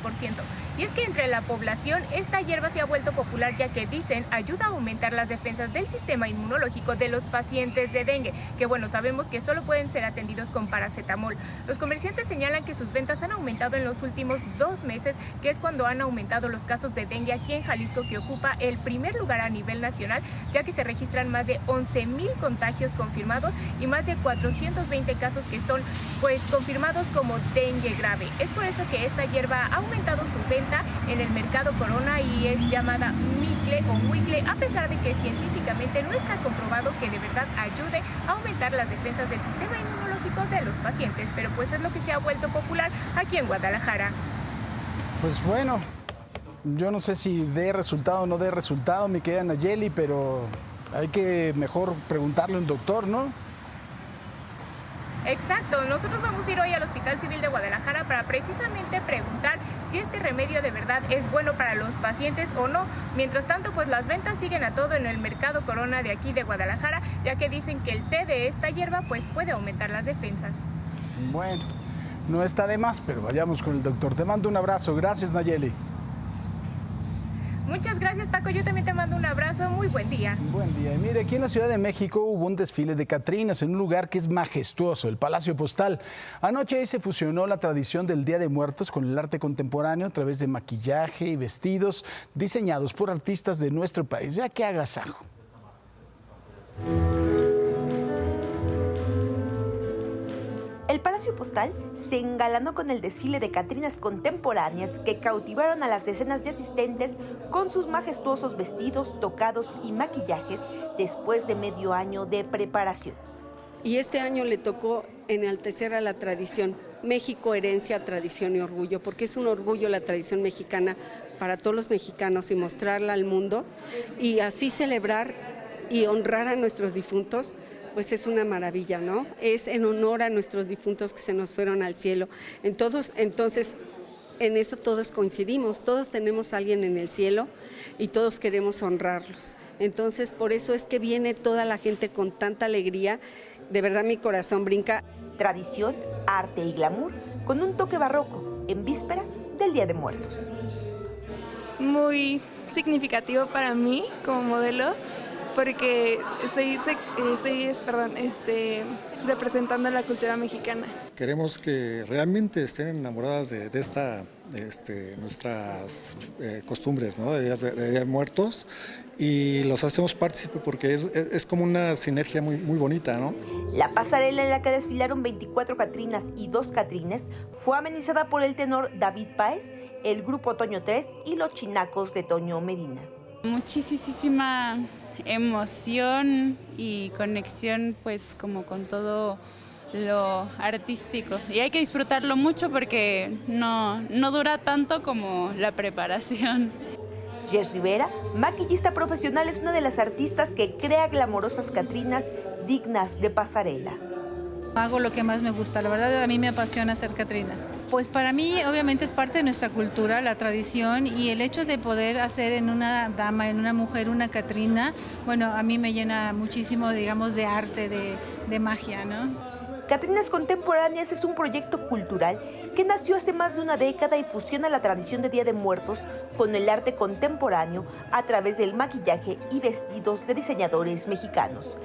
Y es que entre la población esta hierba se ha vuelto popular, ya que dicen ayuda a aumentar las defensas del sistema inmunológico de los pacientes de dengue, que bueno, sabemos que solo pueden ser atendidos con paracetamol. Los comerciantes señalan que sus ventas han aumentado en los últimos 2 meses, que es cuando han aumentado los casos de dengue aquí en Jalisco, que ocupa el primer lugar a nivel nacional, ya que se registran más de 11,000 contagios confirmados y más de 420 casos que son pues confirmados como dengue grave. Es por eso que esta hierba ha aumentado su venta en el Mercado Corona y es llamada micle o muicle, a pesar de que científicamente no está comprobado que de verdad ayude a aumentar las defensas del sistema inmunológico de los pacientes, pero pues es lo que se ha vuelto popular aquí en Guadalajara. Pues bueno, yo no sé si dé resultado o no dé resultado, mi querida Nayeli, pero hay que mejor preguntarle a un doctor, ¿no? Exacto, nosotros vamos a ir hoy al Hospital Civil de Guadalajara para precisamente preguntar si este remedio de verdad es bueno para los pacientes o no. Mientras tanto, pues las ventas siguen a todo en el Mercado Corona de aquí de Guadalajara, ya que dicen que el té de esta hierba pues puede aumentar las defensas. Bueno, no está de más, pero vayamos con el doctor. Te mando un abrazo. Gracias, Nayeli. Muchas gracias, Paco. Yo también te mando un abrazo. Muy buen día. Buen día. Y mire, aquí en la Ciudad de México hubo un desfile de catrinas en un lugar que es majestuoso, el Palacio Postal. Anoche ahí se fusionó la tradición del Día de Muertos con el arte contemporáneo a través de maquillaje y vestidos diseñados por artistas de nuestro país. Ya que agasajo. El Palacio Postal se engalanó con el desfile de catrinas contemporáneas que cautivaron a las decenas de asistentes con sus majestuosos vestidos, tocados y maquillajes después de medio año de preparación. Y este año le tocó enaltecer a la tradición, México, herencia, tradición y orgullo, porque es un orgullo la tradición mexicana para todos los mexicanos y mostrarla al mundo y así celebrar y honrar a nuestros difuntos. Pues es una maravilla, ¿no? Es en honor a nuestros difuntos que se nos fueron al cielo. Entonces, en eso todos coincidimos, todos tenemos a alguien en el cielo y todos queremos honrarlos. Entonces, por eso es que viene toda la gente con tanta alegría, de verdad mi corazón brinca. Tradición, arte y glamour con un toque barroco en vísperas del Día de Muertos. Muy significativo para mí como modelo, porque estoy representando la cultura mexicana. Queremos que realmente estén enamoradas de nuestras costumbres, ¿no? de Día de Muertos, y los hacemos partícipes porque es como una sinergia muy bonita, ¿no? La pasarela en la que desfilaron 24 catrinas y 2 catrines fue amenizada por el tenor David Páez, el grupo Toño 3 y los chinacos de Toño Medina. Muchísima emoción y conexión pues como con todo lo artístico. Y hay que disfrutarlo mucho porque no dura tanto como la preparación. Jess Rivera, maquillista profesional, es una de las artistas que crea glamorosas catrinas dignas de pasarela. Hago lo que más me gusta, la verdad a mí me apasiona hacer catrinas. Pues para mí obviamente es parte de nuestra cultura, la tradición, y el hecho de poder hacer en una dama, en una mujer, una catrina, bueno, a mí me llena muchísimo, digamos, de arte, de magia, ¿no? Catrinas Contemporáneas es un proyecto cultural que nació hace más de una década y fusiona la tradición de Día de Muertos con el arte contemporáneo a través del maquillaje y vestidos de diseñadores mexicanos.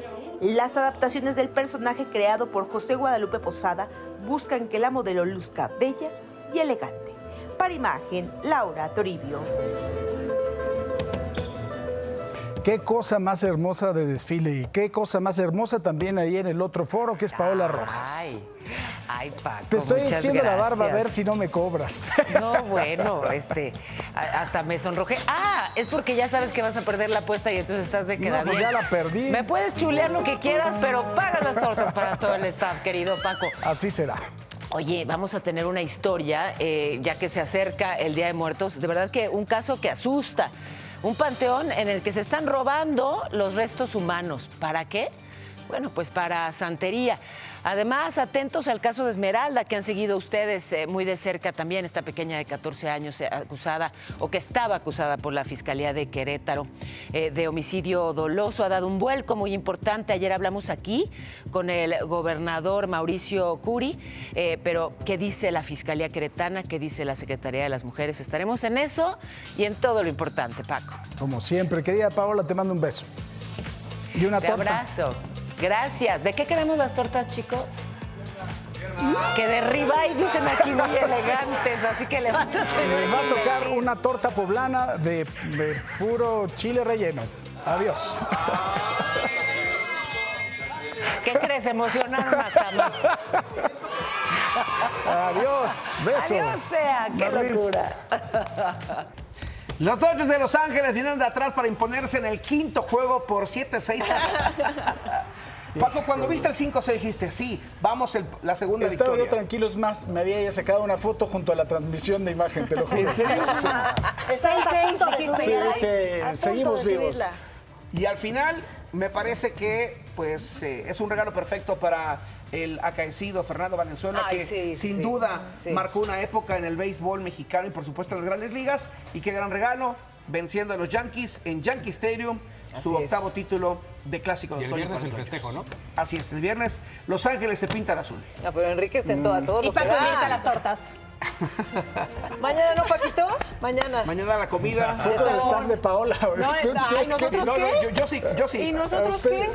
Las adaptaciones del personaje creado por José Guadalupe Posada buscan que la modelo luzca bella y elegante. Para Imagen, Laura Toribio. Qué cosa más hermosa de desfile y qué cosa más hermosa también ahí en el otro foro, que es Paola Rojas. Ay, Paco, te estoy haciendo gracias. la barba a ver si no me cobras. No, bueno, hasta me sonrojé. Ah, es porque ya sabes que vas a perder la apuesta y entonces estás de queda pues bien. ya la perdí. Me puedes chulear lo que quieras, pero paga las tortas para todo el staff, querido Paco. Así será. Oye, vamos a tener una historia, ya que se acerca el Día de Muertos. De verdad que un caso que asusta. Un panteón en el que se están robando los restos humanos. ¿Para qué? Bueno, pues para santería. Además, atentos al caso de Esmeralda, que han seguido ustedes muy de cerca también, esta pequeña de 14 años acusada, o que estaba acusada por la Fiscalía de Querétaro de homicidio doloso. Ha dado un vuelco muy importante. Ayer hablamos aquí con el gobernador Mauricio Curi, pero ¿qué dice la Fiscalía Queretana? ¿Qué dice la Secretaría de las Mujeres? Estaremos en eso y en todo lo importante, Paco. Como siempre, querida Paola, te mando un beso. Y una torta. Te abrazo. Gracias. ¿De qué queremos las tortas, chicos? Que de ribeye, dicen aquí, muy elegantes, así que le vas a tener. Les va a tocar una torta poblana de puro chile relleno. Adiós. ¿Qué crees? Emocionaron hasta más. Adiós. Beso. Adiós sea. Qué locura. Los Dodgers de Los Ángeles vinieron de atrás para imponerse en el quinto juego por 7-6. Paco, cuando viste el 5-6 dijiste, sí, vamos la segunda Estaba victoria. yo tranquilo, es más, me había ya sacado una foto junto a la transmisión de Imagen, te lo juro. ¿En serio? Sí. Sí, dije, seguimos vivos. Y al final, me parece que pues es un regalo perfecto para el acaecido Fernando Valenzuela, que sin duda marcó una época en el béisbol mexicano y por supuesto en las grandes ligas. Y qué gran regalo, venciendo a los Yankees en Yankee Stadium, su octavo título de Clásico de Y el Otoño. viernes el festejo, ¿no? Así es, el viernes Los Ángeles se pinta de azul. No, pero Enrique sentó a todo lo que Paco invita da. las tortas. Mañana, ¿no, Paquito? Mañana. Mañana la comida. Foto del staff de Paola. No, ay, ¿nosotros qué? Yo sí. ¿Y nosotros qué?